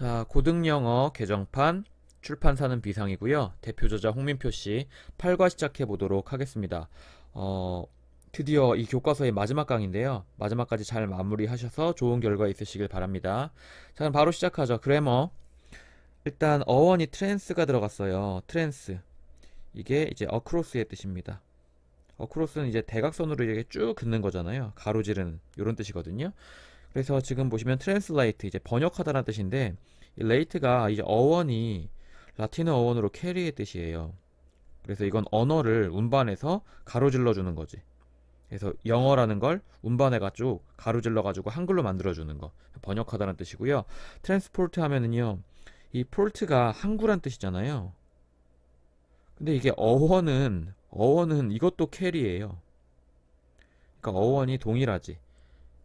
자, 고등영어 개정판 출판사는 비상이고요. 대표 저자 홍민표 씨 8과 시작해 보도록 하겠습니다. 어, 드디어 이 교과서의 마지막 강인데요. 마지막까지 잘 마무리하셔서 좋은 결과 있으시길 바랍니다. 자, 그럼 바로 시작하죠. 그래머. 일단 어원이 트랜스가 들어갔어요. 트랜스. 이게 이제 어크로스의 뜻입니다. 어크로스는 이제 대각선으로 이렇게 쭉 긋는 거잖아요. 가로지르는 이런 뜻이거든요. 그래서 지금 보시면 트랜슬레이트 이제 번역하다라는 뜻인데 이 레이트가 이제 어원이 라틴어 어원으로 캐리의 뜻이에요. 그래서 이건 언어를 운반해서 가로질러 주는 거지. 그래서 영어라는 걸 운반해가지고 가로질러가지고 한글로 만들어주는 거 번역하다는 뜻이고요. 트랜스포트 하면은요 이 폴트가 항구란 뜻이잖아요. 근데 이게 어원은 이것도 캐리예요. 그러니까 어원이 동일하지.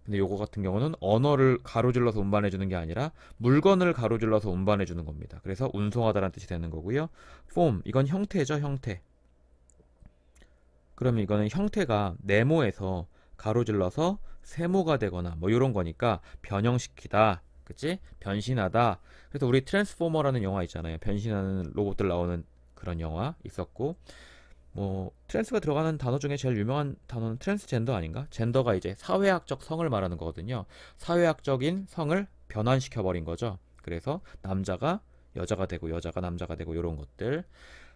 근데 요거 같은 경우는 언어를 가로질러서 운반해 주는 게 아니라 물건을 가로질러서 운반해 주는 겁니다. 그래서 운송하다라는 뜻이 되는 거고요. form 이건 형태죠, 형태. 그러면 이거는 형태가 네모에서 가로질러서 세모가 되거나 뭐 이런 거니까 변형시키다. 그치? 변신하다. 그래서 우리 트랜스포머라는 영화 있잖아요. 변신하는 로봇들 나오는 그런 영화 있었고 뭐 트랜스가 들어가는 단어 중에 제일 유명한 단어는 트랜스젠더 아닌가? 젠더가 이제 사회학적 성을 말하는 거거든요. 사회학적인 성을 변환시켜 버린 거죠. 그래서 남자가 여자가 되고 여자가 남자가 되고 이런 것들.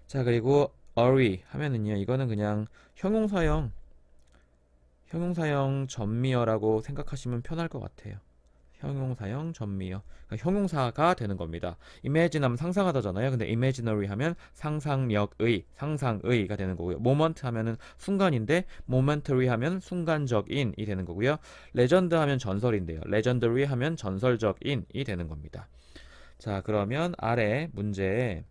자, 그리고 are 하면은요. 이거는 그냥 형용사형 전미어라고 생각하시면 편할 것 같아요. 형용사형 전미어. 그러니까 형용사가 되는 겁니다. imagine 하면 상상하다잖아요. 근데 imaginary 하면 상상의가 되는 거고요. moment 하면은 순간인데 momentary 하면 순간적인이 되는 거고요. legend 하면 전설인데요. legendary 하면 전설적인이 되는 겁니다. 자, 그러면 아래 문제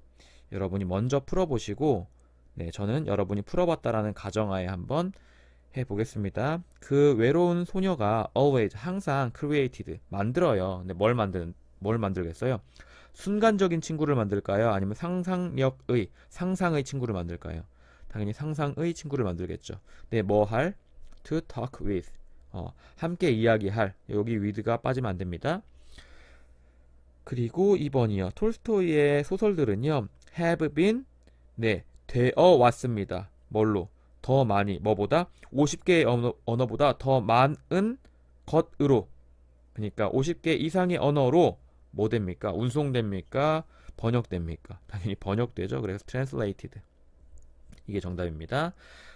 여러분이 먼저 풀어보시고 네, 저는 여러분이 풀어봤다라는 가정하에 한번 해보겠습니다. 그 외로운 소녀가 always 항상 created 만들어요. 근데 뭘 만들겠어요? 순간적인 친구를 만들까요? 아니면 상상의 친구를 만들까요? 당연히 상상의 친구를 만들겠죠. 네, 뭐 할? To talk with. 함께 이야기할. 여기 with가 빠지면 안 됩니다. 그리고 2번이요. 톨스토이의 소설들은요. have been 네, 되어 왔습니다. 뭘로? 더 많이 뭐보다 50개의 언어보다 더 많은 것으로 그러니까 50개 이상의 언어로 뭐 됩니까? 운송됩니까? 번역됩니까? 당연히 번역되죠. 그래서 translated 이게 정답입니다.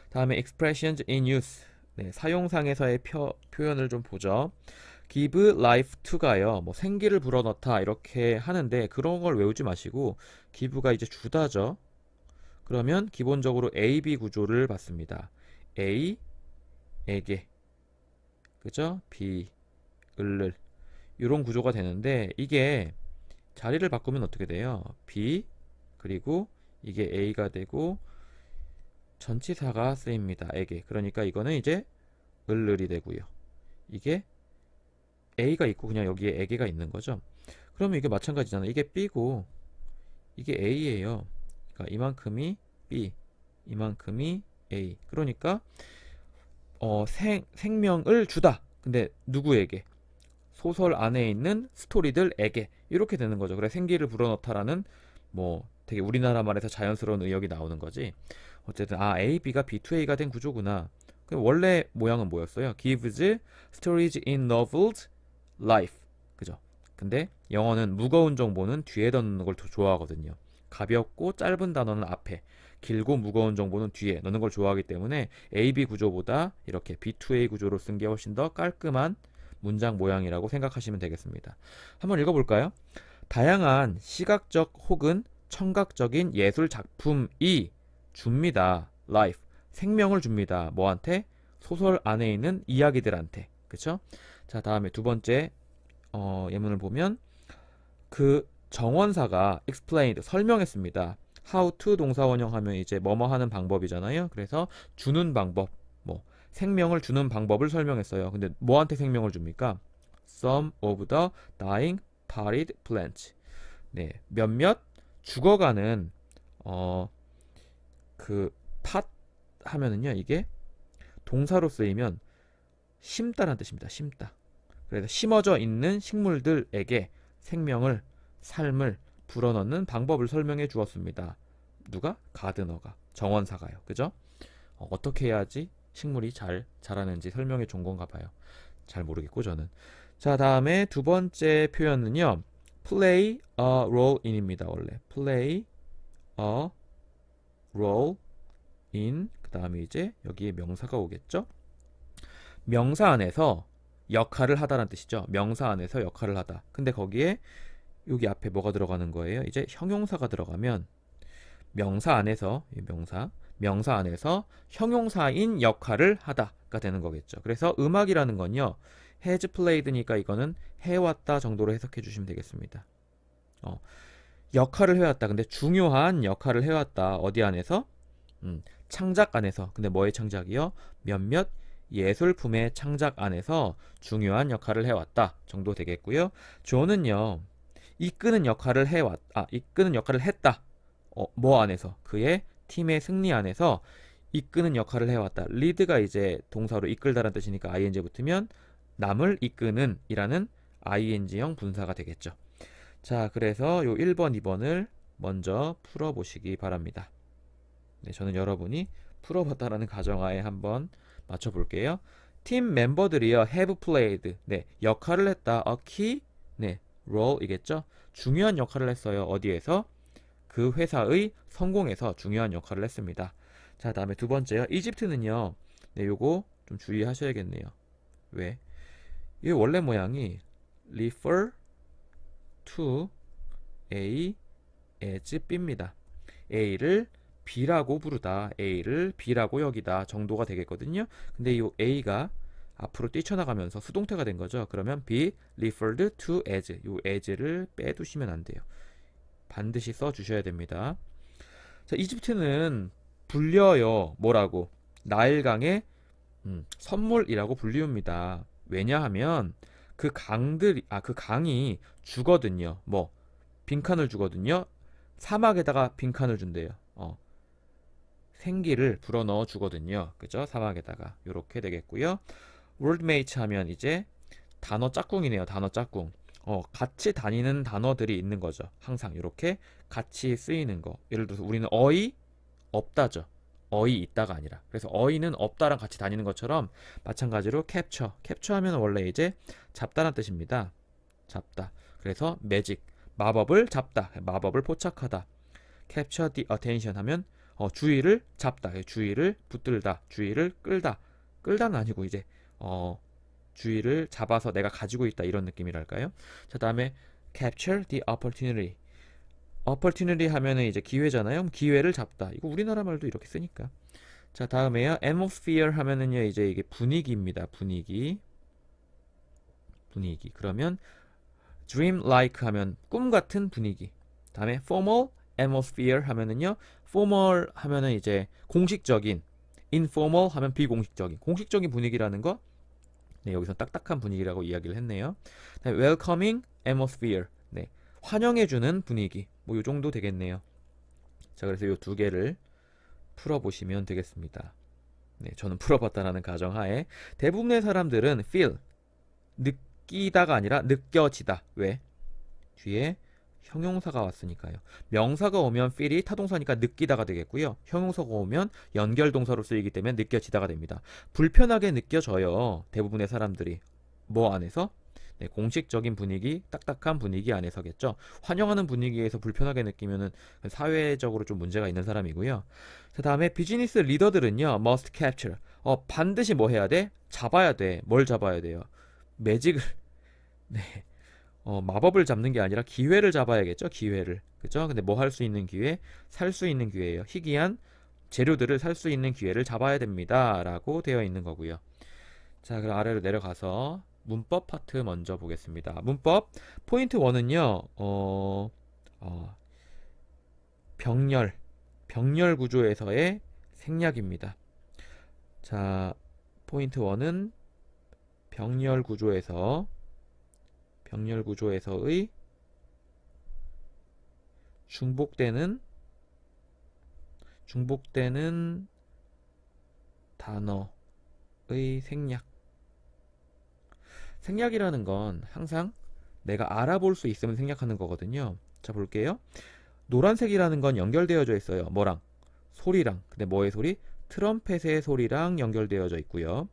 다음에 expressions in use 네, 사용상에서의 표현을 좀 보죠. give life to가요. 뭐 생기를 불어넣다 이렇게 하는데 그런 걸 외우지 마시고 give가 이제 주다죠. 그러면 기본적으로 A-B 구조를 받습니다. A, 에게, 그죠? B, 을을 이런 구조가 되는데 이게 자리를 바꾸면 어떻게 돼요? B, 그리고 이게 A가 되고 전치사가 쓰입니다. 에게. 그러니까 이거는 이제 을이 되고요. 이게 A가 있고 그냥 여기에 에게가 있는 거죠. 그러면 이게 마찬가지잖아요. 이게 B고 이게 A예요. 그러니까 이만큼이 B, 이만큼이 A. 그러니까 생명을 주다. 근데 누구에게? 소설 안에 있는 스토리들에게 이렇게 되는 거죠. 그래 생기를 불어넣다라는 뭐 되게 우리나라 말에서 자연스러운 의역이 나오는 거지. 어쨌든 A, B가 B2A가 된 구조구나. 원래 모양은 뭐였어요? gives stories in novels life. 그죠? 근데 영어는 무거운 정보는 뒤에다 넣는 걸 더 좋아하거든요. 가볍고 짧은 단어는 앞에, 길고 무거운 정보는 뒤에 넣는 걸 좋아하기 때문에 AB 구조보다 이렇게 B2A 구조로 쓴 게 훨씬 더 깔끔한 문장 모양이라고 생각하시면 되겠습니다. 한번 읽어볼까요? 다양한 시각적 혹은 청각적인 예술 작품이 줍니다. life. 생명을 줍니다. 뭐한테? 소설 안에 있는 이야기들한테. 그쵸? 자, 다음에 두 번째 예문을 보면 그 정원사가 explained 설명했습니다. how to 동사원형 하면 이제 뭐뭐 하는 방법이잖아요. 그래서 주는 방법, 뭐 생명을 주는 방법을 설명했어요. 근데 뭐한테 생명을 줍니까? some of the dying potted plants. 네, 몇몇 죽어가는 그 팥 하면은요 이게 동사로 쓰이면 심다라는 뜻입니다. 심다. 그래서 심어져 있는 식물들에게 생명을 삶을 불어넣는 방법을 설명해 주었습니다. 누가? 가드너가. 정원사가요. 그죠? 어떻게 해야지 식물이 잘 자라는지 설명해 준 건가 봐요. 잘 모르겠고 저는. 자, 다음에 두 번째 표현은요. play a role in입니다. 원래 play a role in, 그 다음에 이제 여기에 명사가 오겠죠. 명사 안에서 역할을 하다라는 뜻이죠. 명사 안에서 역할을 하다. 근데 거기에 여기 앞에 뭐가 들어가는 거예요? 이제 형용사가 들어가면 명사 안에서 명사 안에서 형용사인 역할을 하다가 되는 거겠죠. 그래서 음악이라는 건요, has played니까 이거는 해왔다 정도로 해석해 주시면 되겠습니다. 역할을 해왔다. 근데 중요한 역할을 해왔다. 어디 안에서? 창작 안에서. 근데 뭐의 창작이요? 몇몇 예술품의 창작 안에서 중요한 역할을 해왔다 정도 되겠고요. 조는요, 이끄는 역할을 이끄는 역할을 했다. 뭐 안에서? 그의 팀의 승리 안에서 이끄는 역할을 해왔다. 리드가 이제 동사로 이끌다라는 뜻이니까 ing 붙으면 남을 이끄는 이라는 ing형 분사가 되겠죠. 자, 그래서 요 1번, 2번을 먼저 풀어보시기 바랍니다. 네, 저는 여러분이 풀어봤다라는 가정하에 한번 맞춰볼게요. 팀 멤버들이요, have played. 네, 역할을 했다. a key, 네, role이겠죠. 중요한 역할을 했어요. 어디에서? 그 회사의 성공에서 중요한 역할을 했습니다. 자, 다음에 두 번째요. 이집트는요, 네, 요거 좀 주의하셔야겠네요. 왜? 이 원래 모양이 refer to A as B입니다. A를 B라고 부르다, A를 B라고 여기다 정도가 되겠거든요. 근데 이 A가 앞으로 뛰쳐나가면서 수동태가 된 거죠. 그러면 be referred to as, 이 as를 빼두시면 안 돼요. 반드시 써주셔야 됩니다. 자, 이집트는 불려요. 뭐라고? 나일강의 선물이라고 불리웁니다. 왜냐하면 그 강이 주거든요. 뭐 빈칸을 주거든요. 사막에다가 빈칸을 준대요. 생기를 불어넣어 주거든요. 그죠? 사막에다가 요렇게 되겠고요. worldmate 하면 이제 단어 짝꿍이네요. 단어 짝꿍. 같이 다니는 단어들이 있는 거죠. 항상 이렇게 같이 쓰이는 거. 예를 들어서 우리는 어이 없다죠. 어이 있다가 아니라. 그래서 어이는 없다랑 같이 다니는 것처럼 마찬가지로 캡처 하면 원래 이제 잡다란 뜻입니다. 잡다. 그래서 매직, 마법을 잡다, 마법을 포착하다. capture the attention 하면 주의를 잡다, 주의를 붙들다, 주의를 끌다. 끌다는 아니고 이제 주의를 잡아서 내가 가지고 있다, 이런 느낌이랄까요? 자, 다음에 capture the opportunity. opportunity 하면은 이제 기회잖아요. 기회를 잡다. 이거 우리나라 말도 이렇게 쓰니까. 자, 다음에요. atmosphere 하면은요, 이제 이게 분위기입니다. 분위기. 그러면 dream like 하면 꿈 같은 분위기. 다음에 formal atmosphere 하면은요, formal 하면은 이제 공식적인, informal 하면 비공식적인, 공식적인 분위기라는 거. 네, 여기서 딱딱한 분위기라고 이야기를 했네요. 다음에 welcoming atmosphere. 네, 환영해주는 분위기. 뭐 요 정도 되겠네요. 자, 그래서 요 두 개를 풀어보시면 되겠습니다. 네, 저는 풀어봤다라는 가정하에 대부분의 사람들은 feel, 느끼다가 아니라 느껴지다. 왜? 뒤에 형용사가 왔으니까요. 명사가 오면 feel이 타동사니까 느끼다가 되겠고요. 형용사가 오면 연결동사로 쓰이기 때문에 느껴지다가 됩니다. 불편하게 느껴져요. 대부분의 사람들이. 뭐 안에서? 네, 공식적인 분위기, 딱딱한 분위기 안에서겠죠. 환영하는 분위기에서 불편하게 느끼면은 사회적으로 좀 문제가 있는 사람이고요. 자, 다음에 비즈니스 리더들은요, must capture. 반드시 뭐 해야 돼? 잡아야 돼. 뭘 잡아야 돼요? 매직을. 네. 마법을 잡는 게 아니라 기회를 잡아야겠죠. 기회를. 그죠? 근데 뭐 할 수 있는 기회? 살 수 있는 기회예요. 희귀한 재료들을 살 수 있는 기회를 잡아야 됩니다. 라고 되어 있는 거고요. 자, 그럼 아래로 내려가서 문법 파트 먼저 보겠습니다. 문법 포인트 1은요. 병렬 구조에서의 생략입니다. 자, 포인트 1은 병렬 구조에서의 중복되는 단어의 생략. 생략이라는 건 항상 내가 알아볼 수 있으면 생략하는 거거든요. 자, 볼게요. 노란색이라는 건 연결되어져 있어요. 뭐랑? 소리랑. 근데 뭐의 소리? 트럼펫의 소리랑 연결되어져 있고요.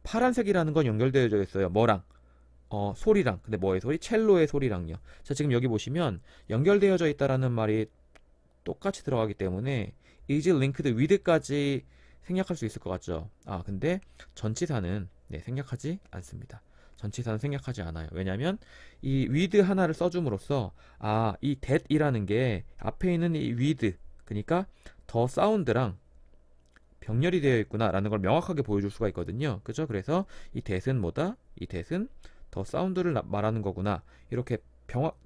파란색이라는 건 연결되어져 있어요. 뭐랑? 소리랑. 근데 뭐의 소리? 첼로의 소리랑요. 자, 지금 여기 보시면 연결되어져 있다라는 말이 똑같이 들어가기 때문에 is linked with까지 생략할 수 있을 것 같죠. 근데 전치사는 생략하지 않습니다. 전치사는 생략하지 않아요. 왜냐하면 이 with 하나를 써줌으로써 이 that이라는 게 앞에 있는 이 with, 그러니까 더 사운드랑 병렬이 되어 있구나 라는 걸 명확하게 보여줄 수가 있거든요. 그죠? 그래서 이 that은 뭐다? 이 that은 더 사운드를 말하는 거구나. 이렇게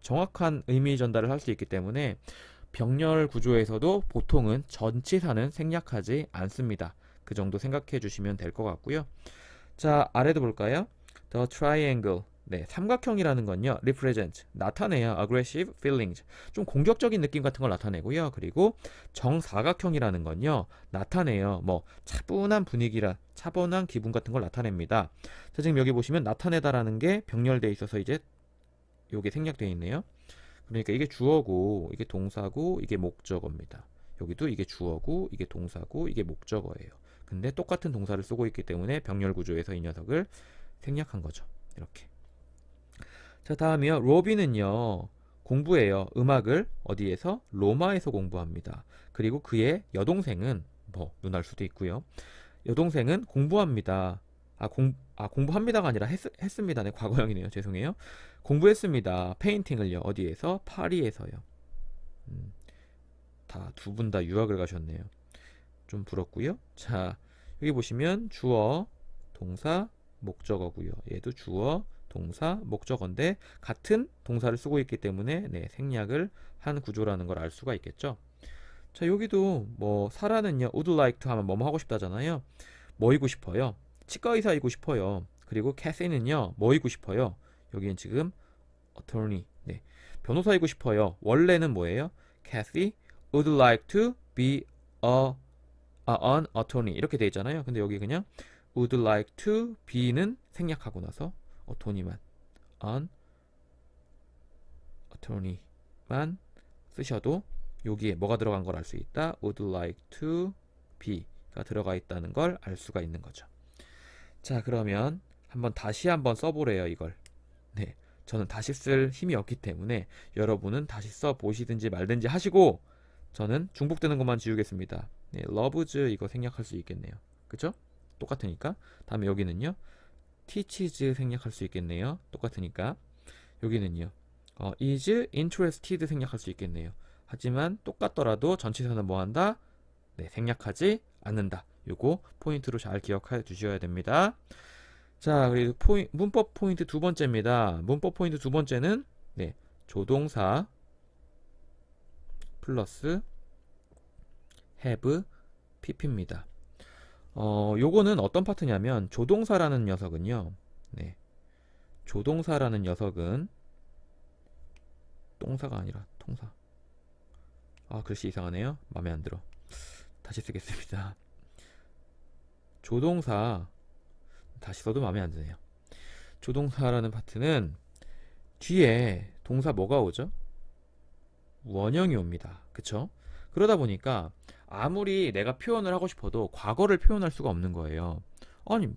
정확한 의미 전달을 할 수 있기 때문에 병렬 구조에서도 보통은 전치사는 생략하지 않습니다. 그 정도 생각해 주시면 될 것 같고요. 자, 아래도 볼까요? The triangle. 삼각형이라는 건요, represent, 나타내요. aggressive feelings. 좀 공격적인 느낌 같은 걸 나타내고요. 그리고 정사각형이라는 건요, 나타내요. 차분한 분위기라, 차분한 기분 같은 걸 나타냅니다. 자, 지금 여기 보시면 나타내다라는 게 병렬되어 있어서 이제 요게 생략되어 있네요. 그러니까 이게 주어고, 이게 동사고, 이게 목적어입니다. 여기도 이게 주어고, 이게 동사고, 이게 목적어예요. 근데 똑같은 동사를 쓰고 있기 때문에 병렬 구조에서 이 녀석을 생략한 거죠. 이렇게. 자, 다음이요. 로비는요, 공부해요. 음악을 어디에서? 로마에서 공부합니다. 그리고 그의 여동생은 누나일 수도 있고요. 여동생은 공부합니다. 공부합니다가 아니라 했습니다. 과거형이네요. 죄송해요. 공부했습니다. 페인팅을요. 어디에서? 파리에서요. 두 분 다 유학을 가셨네요. 좀 부럽고요. 자, 여기 보시면 주어, 동사, 목적어고요. 얘도 주어, 동사, 목적어인데 같은 동사를 쓰고 있기 때문에 생략을 한 구조라는 걸 알 수가 있겠죠. 자, 여기도 사라는요, would like to 하면 뭐뭐 하고 싶다잖아요. 뭐이고 싶어요? 치과의사이고 싶어요. 그리고 캐시는요, 뭐이고 싶어요? 여기는 지금 attorney, 변호사이고 싶어요. 원래는 뭐예요? Kathy would like to be an attorney 이렇게 돼 있잖아요. 근데 여기 그냥 would like to be는 생략하고 나서 attorney만, an attorney만 쓰셔도 여기에 뭐가 들어간 걸 알 수 있다. would like to be가 들어가 있다는 걸 알 수가 있는 거죠. 자, 그러면 다시 한번 써보래요, 이걸. 저는 다시 쓸 힘이 없기 때문에 여러분은 다시 써보시든지 말든지 하시고, 저는 중복되는 것만 지우겠습니다. loves 이거 생략할 수 있겠네요. 그쵸? 똑같으니까. 다음에 여기는요, teaches 생략할 수 있겠네요. 똑같으니까. 여기는요, is interested 생략할 수 있겠네요. 하지만 똑같더라도 전치사는 뭐한다? 생략하지 않는다. 요거 포인트로 잘 기억해 주셔야 됩니다. 자, 그리고 문법 포인트 두 번째입니다. 문법 포인트 두 번째는 조동사 플러스 have, pp입니다. 요거는 어떤 파트냐면 조동사라는 녀석은요. 조동사라는 녀석은 동사가 아니라 통사. 글씨 이상하네요. 마음에 안 들어. 다시 쓰겠습니다. 조동사 다시 써도 마음에 안 드네요. 조동사라는 파트는 뒤에 동사 뭐가 오죠? 원형이 옵니다. 그쵸? 그러다 보니까 아무리 내가 표현을 하고 싶어도 과거를 표현할 수가 없는 거예요. 아니,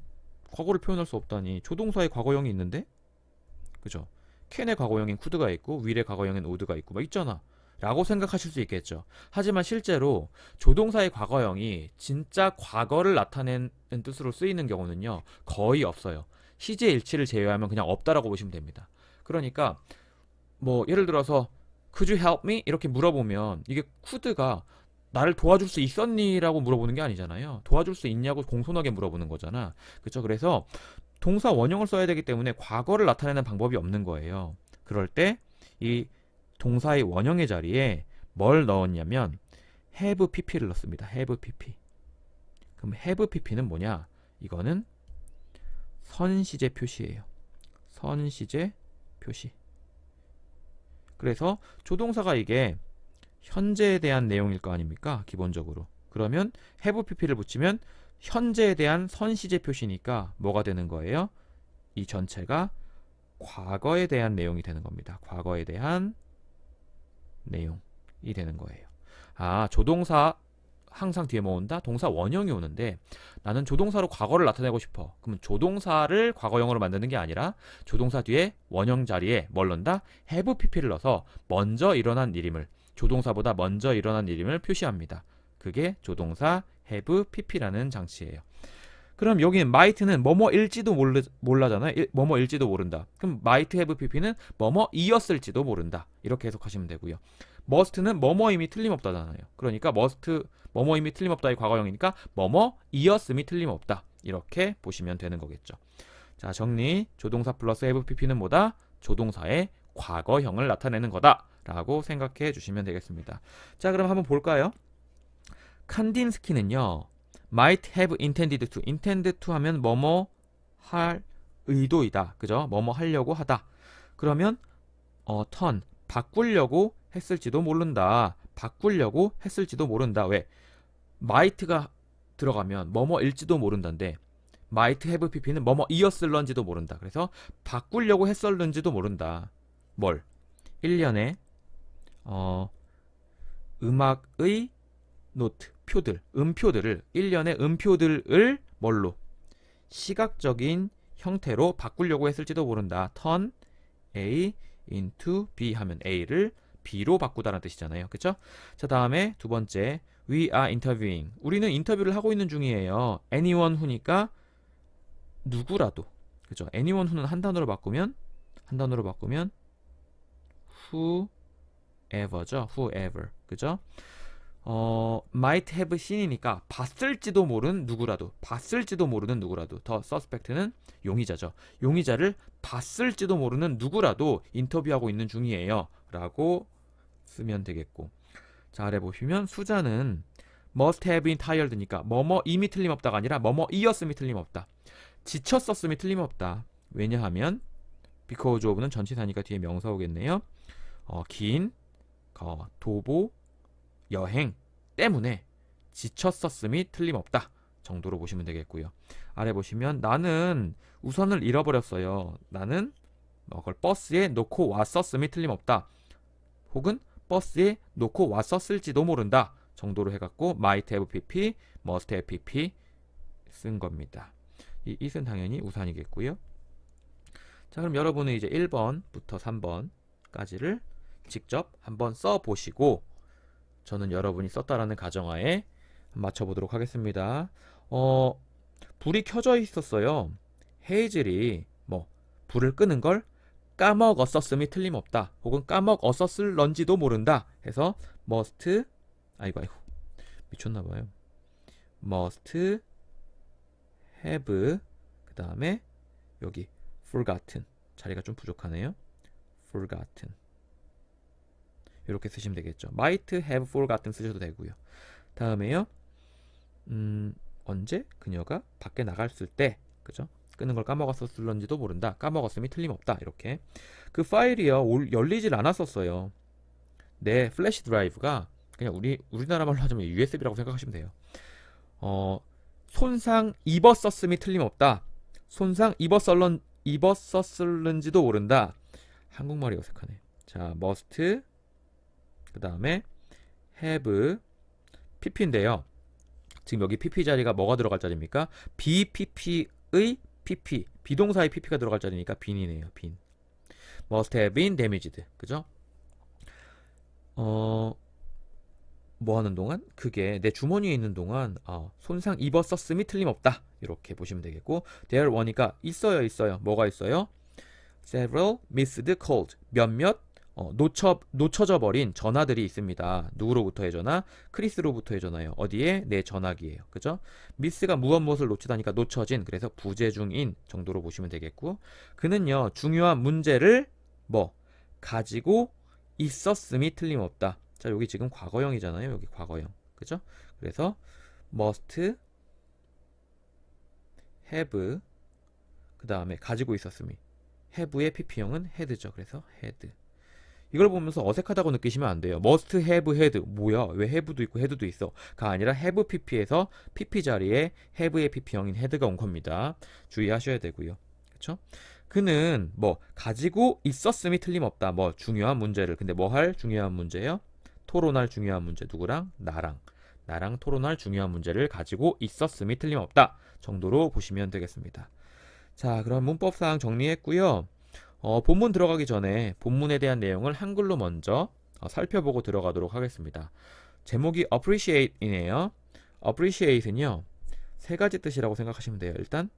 과거를 표현할 수 없다니. 조동사의 과거형이 있는데? 그죠? 캔의 과거형인 could가 있고 will의 과거형인 would가 있고 막 있잖아 라고 생각하실 수 있겠죠. 하지만 실제로 조동사의 과거형이 진짜 과거를 나타내는 뜻으로 쓰이는 경우는요, 거의 없어요. 시제 일치를 제외하면 그냥 없다라고 보시면 됩니다. 그러니까 예를 들어서 could you help me? 이렇게 물어보면 이게 could가 나를 도와줄 수 있었니? 라고 물어보는 게 아니잖아요. 도와줄 수 있냐고 공손하게 물어보는 거잖아. 그쵸? 그래서 동사 원형을 써야 되기 때문에 과거를 나타내는 방법이 없는 거예요. 그럴 때 이 동사의 원형의 자리에 뭘 넣었냐면 have pp를 넣습니다. have pp. 그럼 have pp는 뭐냐? 이거는 선시제 표시예요. 선시제 표시. 그래서 조동사가 이게 현재에 대한 내용일 거 아닙니까? 기본적으로. 그러면 have pp를 붙이면 현재에 대한 선시제 표시니까 뭐가 되는 거예요? 이 전체가 과거에 대한 내용이 되는 겁니다. 과거에 대한 내용이 되는 거예요. 아, 조동사 항상 뒤에 뭐 온다? 동사 원형이 오는데 나는 조동사로 과거를 나타내고 싶어. 그러면 조동사를 과거형으로 만드는 게 아니라 조동사 뒤에 원형 자리에 뭘 넣는다? have pp를 넣어서 먼저 일어난 일임을, 조동사보다 먼저 일어난 일임을 표시합니다. 그게 조동사 have pp라는 장치예요. 그럼 여기는 might는 뭐뭐일지도 몰라잖아요. 뭐뭐일지도 모른다. 그럼 might have pp는 뭐뭐이었을지도 모른다. 이렇게 해석하시면 되고요. must는 뭐뭐임이 틀림없다잖아요. 그러니까 must 뭐뭐임이 틀림없다의 과거형이니까 뭐뭐이었음이 틀림없다. 이렇게 보시면 되는 거겠죠. 자, 정리. 조동사 플러스 have pp는 뭐다? 조동사의 과거형을 나타내는 거다 라고 생각해 주시면 되겠습니다. 자, 그럼 한번 볼까요? 칸딘스키는요, might have intended to. intended to 하면 뭐뭐 할 의도이다. 그죠? 뭐뭐 하려고 하다. 그러면 turn 바꾸려고 했을지도 모른다. 바꾸려고 했을지도 모른다. 왜? might가 들어가면 뭐뭐일지도 모른다인데 might have pp는 뭐뭐이었을런지도 모른다. 그래서 바꾸려고 했었는지도 모른다. 뭘? 1년에 음악의 노트, 표들, 음표들을 1년의 음표들을 뭘로? 시각적인 형태로 바꾸려고 했을지도 모른다. turn A into B 하면 A를 B로 바꾸다라는 뜻이잖아요. 그쵸? 자, 다음에 두 번째, we are interviewing. 우리는 인터뷰를 하고 있는 중이에요. anyone who니까 누구라도. 그죠? anyone who는 한 단어로 바꾸면 whoever죠. whoever. 그죠? might have seen이니까 봤을지도 모르는 누구라도. 봤을지도 모르는 누구라도. 더 suspect는 용의자죠. 용의자를 봤을지도 모르는 누구라도 인터뷰하고 있는 중이에요. 라고 쓰면 되겠고. 자, 아래 보시면 수자는 must have been tired니까 뭐뭐 이미 틀림없다가 아니라 뭐뭐 이었음이 틀림없다. 지쳤었음이 틀림없다. 왜냐하면 because of는 전치사니까 뒤에 명사 오겠네요. 긴 도보 여행 때문에 지쳤었음이 틀림없다 정도로 보시면 되겠고요. 아래 보시면 나는 우선을 잃어버렸어요. 나는 그걸 버스에 놓고 왔었음이 틀림없다. 혹은 버스에 놓고 왔었을지도 모른다 정도로 해갖고 might have pp, must have pp 쓴 겁니다. 이 it은 당연히 우산이겠고요. 자, 그럼 여러분은 이제 1번부터 3번까지를 직접 한번 써보시고 저는 여러분이 썼다라는 가정하에 맞춰보도록 하겠습니다. 불이 켜져 있었어요. 헤이즐이 불을 끄는 걸 까먹었었음이 틀림없다. 혹은 까먹었었을런지도 모른다. 해서 must 아이고 미쳤나봐요. must have 그 다음에 여기 forgotten 자리가 좀 부족하네요. forgotten 이렇게 쓰시면 되겠죠. might have forgotten 쓰셔도 되고요. 다음에요. 언제 그녀가 밖에 나갔을 때 그죠? 끄는 걸 까먹었을런지도 모른다. 까먹었음이 틀림없다. 이렇게 그 파일이요 열리질 않았었어요. 내 플래시 드라이브가 그냥 우리나라 말로 하자면 USB라고 생각하시면 돼요. 손상 입었었음이 틀림없다. 손상 입었었을는지도 모른다. 한국말이 어색하네. 자, must 그 다음에 have pp인데요. 지금 여기 pp 자리가 뭐가 들어갈 자리입니까? BPP의 pp 비동사의 pp가 들어갈 자리니까 빈이네요. 빈. must have been damaged. 그죠? 뭐 하는 동안? 그게 내 주머니에 있는 동안 손상 입었었음이 틀림없다. 이렇게 보시면 되겠고 there were니까 있어요. 뭐가 있어요? several missed calls. 몇몇 놓쳐져 버린 전화들이 있습니다. 누구로부터의 전화? 크리스로부터의 전화요. 어디에? 내 전화기예요. 그죠? 미스가 무엇을 놓치다니까 놓쳐진. 그래서 부재 중인 정도로 보시면 되겠고 그는요 중요한 문제를 가지고 있었음이 틀림없다. 자, 여기 지금 과거형이잖아요. 여기 과거형. 그죠? 그래서 must have 그 다음에 가지고 있었음이 have의 pp형은 had죠. 그래서 had. 이걸 보면서 어색하다고 느끼시면 안 돼요. must have had. 뭐야? 왜 have도 있고 had도 있어? 가 아니라 have pp에서 pp 자리에 have의 pp형인 had가 온 겁니다. 주의하셔야 되고요. 그쵸? 그는 뭐 가지고 있었음이 틀림없다. 뭐 중요한 문제를. 근데 뭐 할 중요한 문제요? 토론할 중요한 문제. 누구랑? 나랑 토론할 중요한 문제를 가지고 있었음이 틀림없다 정도로 보시면 되겠습니다. 자, 그럼 문법사항 정리했고요. 본문 들어가기 전에 본문에 대한 내용을 한글로 먼저 살펴보고 들어가도록 하겠습니다. 제목이 appreciate이네요. appreciate는요, 세 가지 뜻이라고 생각하시면 돼요. 일단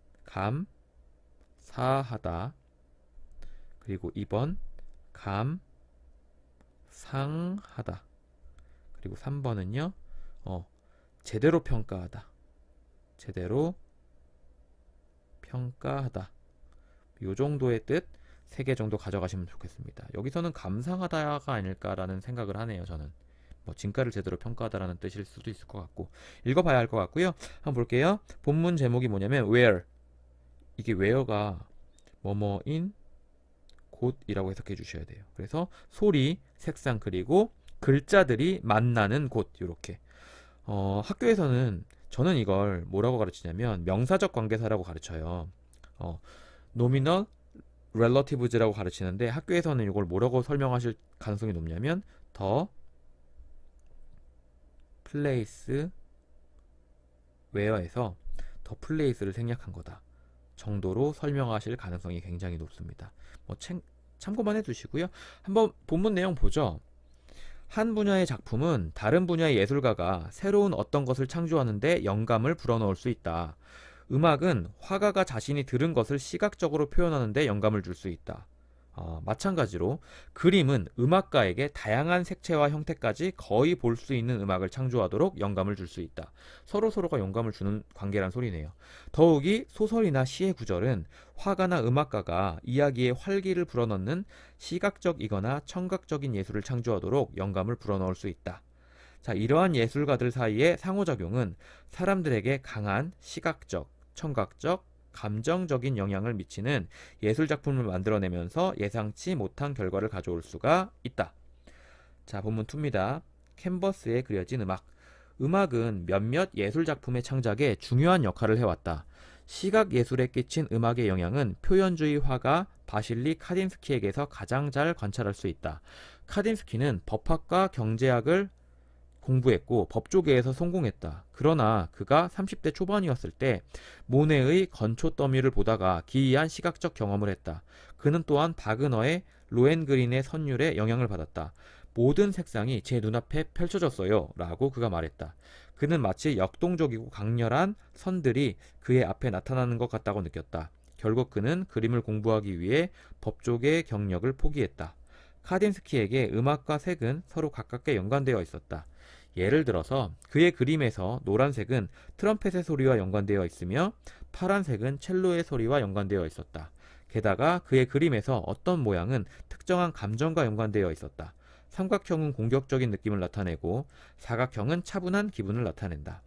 감사하다, 그리고 2번 감상하다, 그리고 3번은요 제대로 평가하다. 제대로 평가하다. 요 정도의 뜻 3개 정도 가져가시면 좋겠습니다. 여기서는 감상하다가 아닐까라는 생각을 하네요. 저는 뭐 진가를 제대로 평가하다라는 뜻일 수도 있을 것 같고, 읽어봐야 할 것 같고요. 한번 볼게요. 본문 제목이 뭐냐면 where. 이게 where가 뭐뭐인 곳이라고 해석해 주셔야 돼요. 그래서 소리, 색상, 그리고 글자들이 만나는 곳. 이렇게 학교에서는 저는 이걸 뭐라고 가르치냐면 명사적 관계사라고 가르쳐요. nominal relatives라고 가르치는데, 학교에서는 이걸 뭐라고 설명하실 가능성이 높냐면 the place where에서 the place를 생략한 거다 정도로 설명하실 가능성이 굉장히 높습니다. 뭐 참고만 해두시고요. 한번 본문 내용 보죠. 한 분야의 작품은 다른 분야의 예술가가 새로운 어떤 것을 창조하는데 영감을 불어넣을 수 있다. 음악은 화가가 자신이 들은 것을 시각적으로 표현하는데 영감을 줄 수 있다. 마찬가지로 그림은 음악가에게 다양한 색채와 형태까지 거의 볼 수 있는 음악을 창조하도록 영감을 줄 수 있다. 서로가 영감을 주는 관계란 소리네요. 더욱이 소설이나 시의 구절은 화가나 음악가가 이야기에 활기를 불어넣는 시각적이거나 청각적인 예술을 창조하도록 영감을 불어넣을 수 있다. 자, 이러한 예술가들 사이의 상호작용은 사람들에게 강한 시각적, 청각적, 감정적인 영향을 미치는 예술작품을 만들어내면서 예상치 못한 결과를 가져올 수가 있다. 자, 본문 2입니다. 캔버스에 그려진 음악. 음악은 몇몇 예술작품의 창작에 중요한 역할을 해왔다. 시각예술에 끼친 음악의 영향은 표현주의 화가 바실리 카딘스키에게서 가장 잘 관찰할 수 있다. 카딘스키는 법학과 경제학을 공부했고 법조계에서 성공했다. 그러나 그가 30대 초반이었을 때 모네의 건초 더미를 보다가 기이한 시각적 경험을 했다. 그는 또한 바그너의 로헨그린의 선율에 영향을 받았다. 모든 색상이 제 눈앞에 펼쳐졌어요 라고 그가 말했다. 그는 마치 역동적이고 강렬한 선들이 그의 앞에 나타나는 것 같다고 느꼈다. 결국 그는 그림을 공부하기 위해 법조계 경력을 포기했다. 카딘스키에게 음악과 색은 서로 가깝게 연관되어 있었다. 예를 들어서 그의 그림에서 노란색은 트럼펫의 소리와 연관되어 있으며 파란색은 첼로의 소리와 연관되어 있었다. 게다가 그의 그림에서 어떤 모양은 특정한 감정과 연관되어 있었다. 삼각형은 공격적인 느낌을 나타내고 사각형은 차분한 기분을 나타낸다.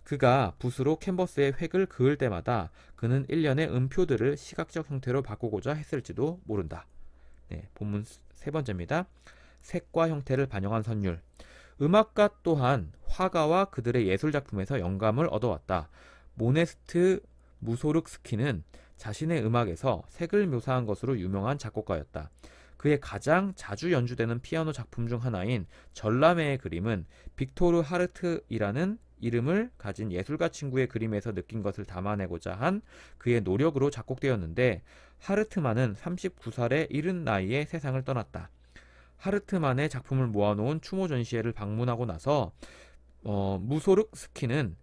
그가 붓으로 캔버스에 획을 그을 때마다 그는 일련의 음표들을 시각적 형태로 바꾸고자 했을지도 모른다. 네, 본문 3번째입니다. 색과 형태를 반영한 선율. 음악가 또한 화가와 그들의 예술작품에서 영감을 얻어왔다. 모네스트 무소르스키는 자신의 음악에서 색을 묘사한 것으로 유명한 작곡가였다. 그의 가장 자주 연주되는 피아노 작품 중 하나인 전람회의 그림은 빅토르 하르트이라는 이름을 가진 예술가 친구의 그림에서 느낀 것을 담아내고자 한 그의 노력으로 작곡되었는데, 하르트만은 39살의 이른 나이에 세상을 떠났다. 하르트만의 작품을 모아놓은 추모 전시회를 방문하고 나서 무소르스키는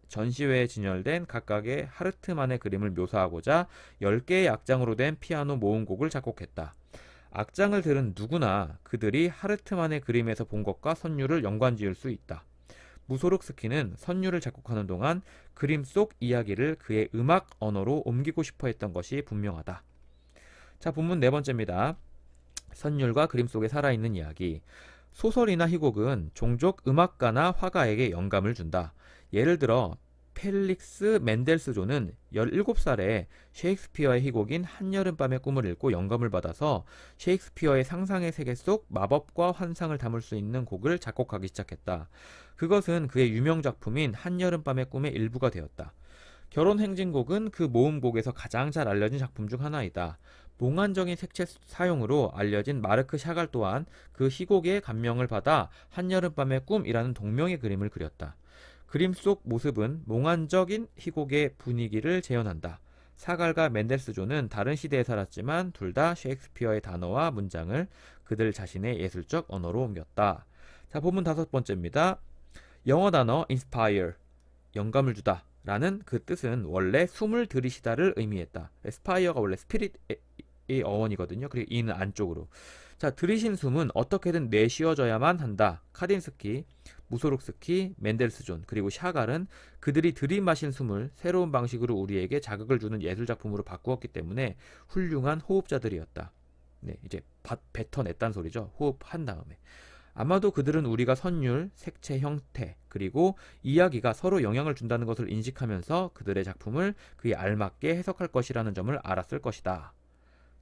전시회에 진열된 각각의 하르트만의 그림을 묘사하고자 10개의 악장으로 된 피아노 모음곡을 작곡했다. 악장을 들은 누구나 그들이 하르트만의 그림에서 본 것과 선율을 연관지을 수 있다. 무소르스키는 선율을 작곡하는 동안 그림 속 이야기를 그의 음악 언어로 옮기고 싶어 했던 것이 분명하다. 자, 본문 4번째입니다. 선율과 그림 속에 살아있는 이야기. 소설이나 희곡은 종종 음악가나 화가에게 영감을 준다. 예를 들어 펠릭스 멘델스존은 17살에 셰익스피어의 희곡인 한여름밤의 꿈을 읽고 영감을 받아서 셰익스피어의 상상의 세계 속 마법과 환상을 담을 수 있는 곡을 작곡하기 시작했다. 그것은 그의 유명 작품인 한여름밤의 꿈의 일부가 되었다. 결혼행진곡은 그 모음곡에서 가장 잘 알려진 작품 중 하나이다. 몽환적인 색채 사용으로 알려진 마르크 샤갈 또한 그 희곡의 감명을 받아 한여름밤의 꿈이라는 동명의 그림을 그렸다. 그림 속 모습은 몽환적인 희곡의 분위기를 재현한다. 사갈과 멘델스존은 다른 시대에 살았지만 둘 다 셰익스피어의 단어와 문장을 그들 자신의 예술적 언어로 옮겼다. 자, 본문 5번째입니다. 영어 단어 inspire, 영감을 주다 라는 그 뜻은 원래 숨을 들이시다를 의미했다. aspire가 원래 스피릿의 어원이거든요. 그리고 이는 안쪽으로. 자, 들이신 숨은 어떻게든 내쉬어져야만 한다. 카딘스키, 무소룩스키, 멘델스존, 그리고 샤갈은 그들이 들이마신 숨을 새로운 방식으로 우리에게 자극을 주는 예술작품으로 바꾸었기 때문에 훌륭한 호흡자들이었다. 네, 이제 뱉어냈단 소리죠. 호흡한 다음에. 아마도 그들은 우리가 선율, 색채, 형태, 그리고 이야기가 서로 영향을 준다는 것을 인식하면서 그들의 작품을 그에 알맞게 해석할 것이라는 점을 알았을 것이다.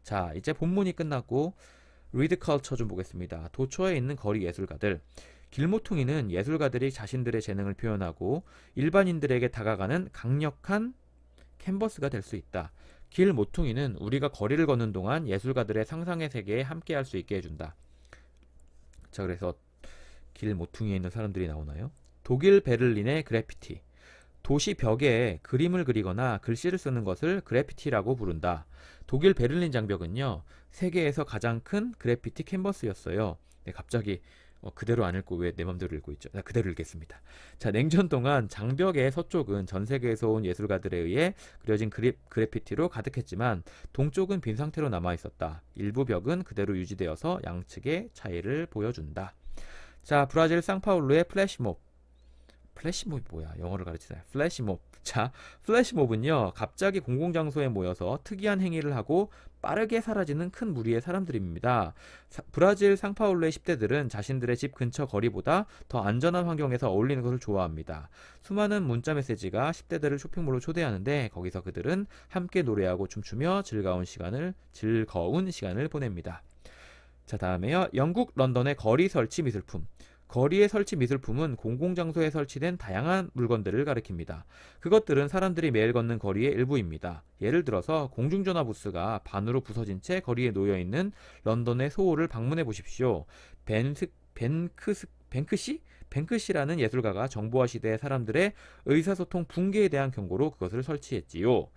자, 이제 본문이 끝났고 리드 컬처 좀 보겠습니다. 도처에 있는 거리 예술가들. 길모퉁이는 예술가들이 자신들의 재능을 표현하고 일반인들에게 다가가는 강력한 캔버스가 될 수 있다. 길모퉁이는 우리가 거리를 걷는 동안 예술가들의 상상의 세계에 함께할 수 있게 해준다. 자, 그래서 길 모퉁이에 있는 사람들이 나오나요? 독일 베를린의 그래피티. 도시 벽에 그림을 그리거나 글씨를 쓰는 것을 그래피티라고 부른다. 독일 베를린 장벽은요, 세계에서 가장 큰 그래피티 캔버스였어요. 네, 갑자기 그대로 안 읽고 왜 내 맘대로 읽고 있죠? 그대로 읽겠습니다. 자, 냉전 동안 장벽의 서쪽은 전 세계에서 온 예술가들에 의해 그려진 그래피티로 가득했지만 동쪽은 빈 상태로 남아 있었다. 일부 벽은 그대로 유지되어서 양측의 차이를 보여준다. 자, 브라질 상파울루의 플래시몹. 플래시몹이 뭐야? 영어를 가르치잖아요. 플래시몹. 자, 플래시몹은요, 갑자기 공공장소에 모여서 특이한 행위를 하고 빠르게 사라지는 큰 무리의 사람들입니다. 브라질 상파울루의 10대들은 자신들의 집 근처 거리보다 더 안전한 환경에서 어울리는 것을 좋아합니다. 수많은 문자 메시지가 10대들을 쇼핑몰로 초대하는데 거기서 그들은 함께 노래하고 춤추며 즐거운 시간을 보냅니다. 자, 다음에요. 영국 런던의 거리 설치 미술품. 거리의 설치 미술품은 공공장소에 설치된 다양한 물건들을 가리킵니다. 그것들은 사람들이 매일 걷는 거리의 일부입니다. 예를 들어서 공중전화 부스가 반으로 부서진 채 거리에 놓여있는 런던의 소호를 방문해 보십시오. 뱅크시라는 예술가가 정보화 시대의 사람들의 의사소통 붕괴에 대한 경고로 그것을 설치했지요.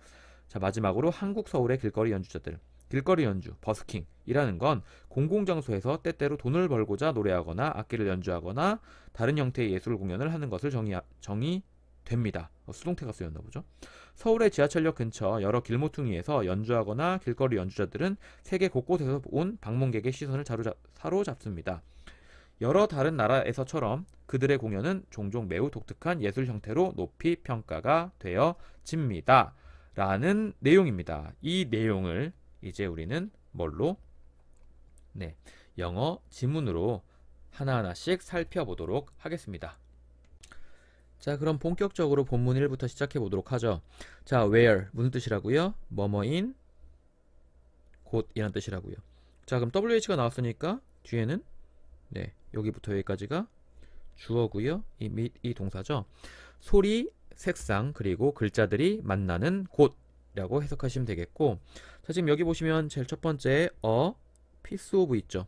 자, 마지막으로 한국 서울의 길거리 연주자들. 길거리 연주, 버스킹이라는 건 공공장소에서 때때로 돈을 벌고자 노래하거나 악기를 연주하거나 다른 형태의 예술 공연을 하는 것을 정의됩니다. 수동태가 쓰였나 보죠. 서울의 지하철역 근처 여러 길모퉁이에서 연주하거나 길거리 연주자들은 세계 곳곳에서 온 방문객의 시선을 사로잡습니다. 여러 다른 나라에서처럼 그들의 공연은 종종 매우 독특한 예술 형태로 높이 평가가 되어집니다. 라는 내용입니다. 이 내용을 이제 우리는 뭘로? 네, 영어 지문으로 하나하나씩 살펴보도록 하겠습니다. 자, 그럼 본격적으로 본문 1부터 시작해 보도록 하죠. 자, where 무슨 뜻이라고요? 뭐뭐인 곳이란 뜻이라고요. 자, 그럼 WH가 나왔으니까 뒤에는 네, 여기부터 여기까지가 주어고요. 이 동사죠. 소리, 색상, 그리고 글자들이 만나는 곳이라고 해석하시면 되겠고, 자, 지금 여기 보시면 제일 첫 번째 piece of 있죠.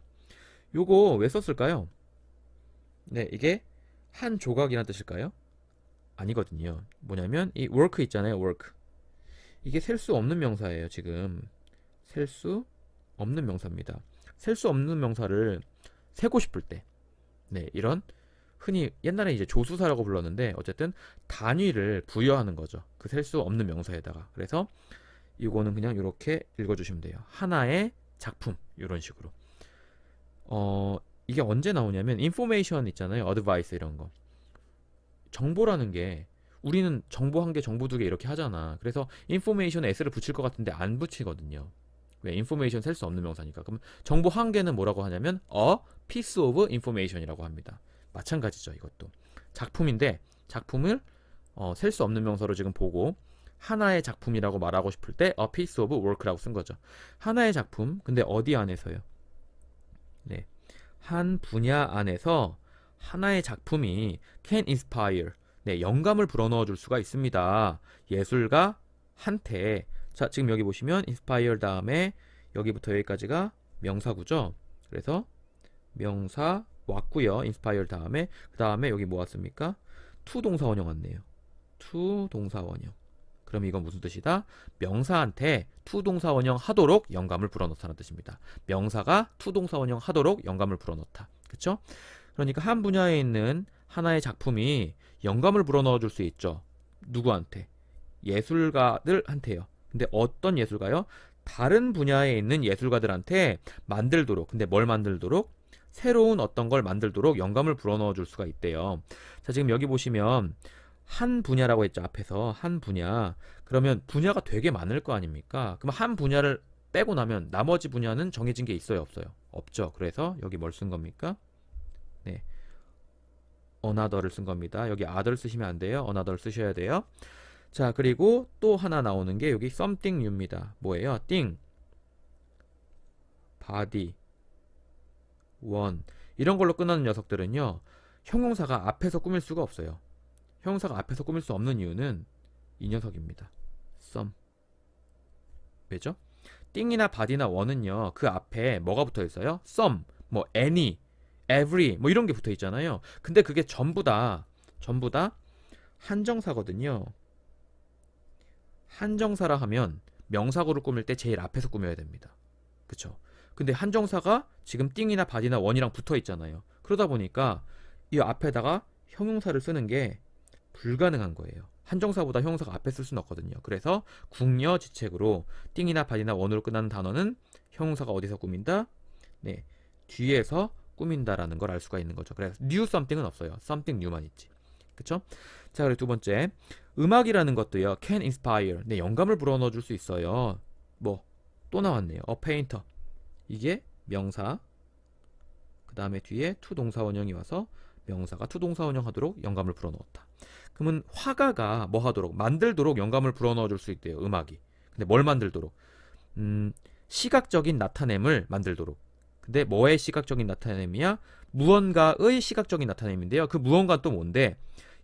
요거 왜 썼을까요? 네, 이게 한 조각이란 뜻일까요? 아니거든요. 뭐냐면 이 work 있잖아요. work. 이게 셀 수 없는 명사예요. 지금 셀 수 없는 명사입니다. 셀 수 없는 명사를 세고 싶을 때, 네, 이런 흔히 옛날에 이제 조수사라고 불렀는데 어쨌든 단위를 부여하는 거죠. 그 셀 수 없는 명사에다가. 그래서 이거는 그냥 이렇게 읽어주시면 돼요. 하나의 작품, 이런 식으로. 이게 언제 나오냐면 information 있잖아요. advice 이런 거. 정보라는 게 우리는 정보 한 개, 정보 두 개 이렇게 하잖아. 그래서 information에 s를 붙일 것 같은데 안 붙이거든요. 왜? information 셀 수 없는 명사니까. 그럼 정보 한 개는 뭐라고 하냐면 a piece of information이라고 합니다. 마찬가지죠. 이것도 작품인데 작품을 셀 수 없는 명사로 지금 보고 하나의 작품이라고 말하고 싶을 때 a piece of work라고 쓴 거죠. 하나의 작품, 근데 어디 안에서요? 네, 한 분야 안에서 하나의 작품이 can inspire, 네, 영감을 불어넣어 줄 수가 있습니다. 예술가한테. 자, 지금 여기 보시면 inspire 다음에 여기부터 여기까지가 명사구죠. 그래서 명사 왔고요. inspire 다음에 그 다음에 여기 뭐 왔습니까? to 동사원형 왔네요. to 동사원형. 그럼 이건 무슨 뜻이다? 명사한테 to 동사원형 하도록 영감을 불어넣다는 뜻입니다. 명사가 to 동사원형 하도록 영감을 불어넣다. 그쵸? 그러니까 한 분야에 있는 하나의 작품이 영감을 불어넣어 줄 수 있죠. 누구한테? 예술가들한테요. 근데 어떤 예술가요? 다른 분야에 있는 예술가들한테 만들도록. 근데 뭘 만들도록? 새로운 어떤 걸 만들도록 영감을 불어넣어 줄 수가 있대요. 자, 지금 여기 보시면 한 분야라고 했죠. 앞에서 한 분야. 그러면 분야가 되게 많을 거 아닙니까? 그럼 한 분야를 빼고 나면 나머지 분야는 정해진 게 있어요, 없어요? 없죠. 그래서 여기 뭘 쓴 겁니까? 네, another를 쓴 겁니다. 여기 other 쓰시면 안 돼요. another를 쓰셔야 돼요. 자, 그리고 또 하나 나오는 게 여기 something new입니다. 뭐예요? thing, body, one 이런 걸로 끝나는 녀석들은요, 형용사가 앞에서 꾸밀 수가 없어요. 형용사가 앞에서 꾸밀 수 없는 이유는 이 녀석입니다. some. 왜죠? thing이나 body나 one은요, 그 앞에 뭐가 붙어 있어요? some, 뭐 any, every 뭐 이런 게 붙어 있잖아요. 근데 그게 전부 다 한정사거든요. 한정사라 하면 명사구를 꾸밀 때 제일 앞에서 꾸며야 됩니다. 그쵸? 근데 한정사가 지금 띵이나 바디나 원이랑 붙어 있잖아요. 그러다 보니까 이 앞에다가 형용사를 쓰는 게 불가능한 거예요. 한정사보다 형용사가 앞에 쓸 수는 없거든요. 그래서 국려지책으로 띵이나 바디나 원으로 끝나는 단어는 형용사가 어디서 꾸민다? 네, 뒤에서 꾸민다라는 걸 알 수가 있는 거죠. 그래서 new something은 없어요. something new만 있지. 그쵸? 자, 그리고 두 번째, 음악이라는 것도요, can inspire. 네, 영감을 불어넣어 줄 수 있어요. 뭐 또 나왔네요. a painter. 이게 명사. 그 다음에 뒤에 to 동사원형이 와서 명사가 to 동사원형 하도록 영감을 불어넣었다. 그러면 화가가 뭐 하도록? 만들도록 영감을 불어넣어 줄 수 있대요. 음악이. 근데 뭘 만들도록? 시각적인 나타냄을 만들도록. 근데 뭐의 시각적인 나타냄이야? 무언가의 시각적인 나타냄인데요. 그 무언가 또 뭔데?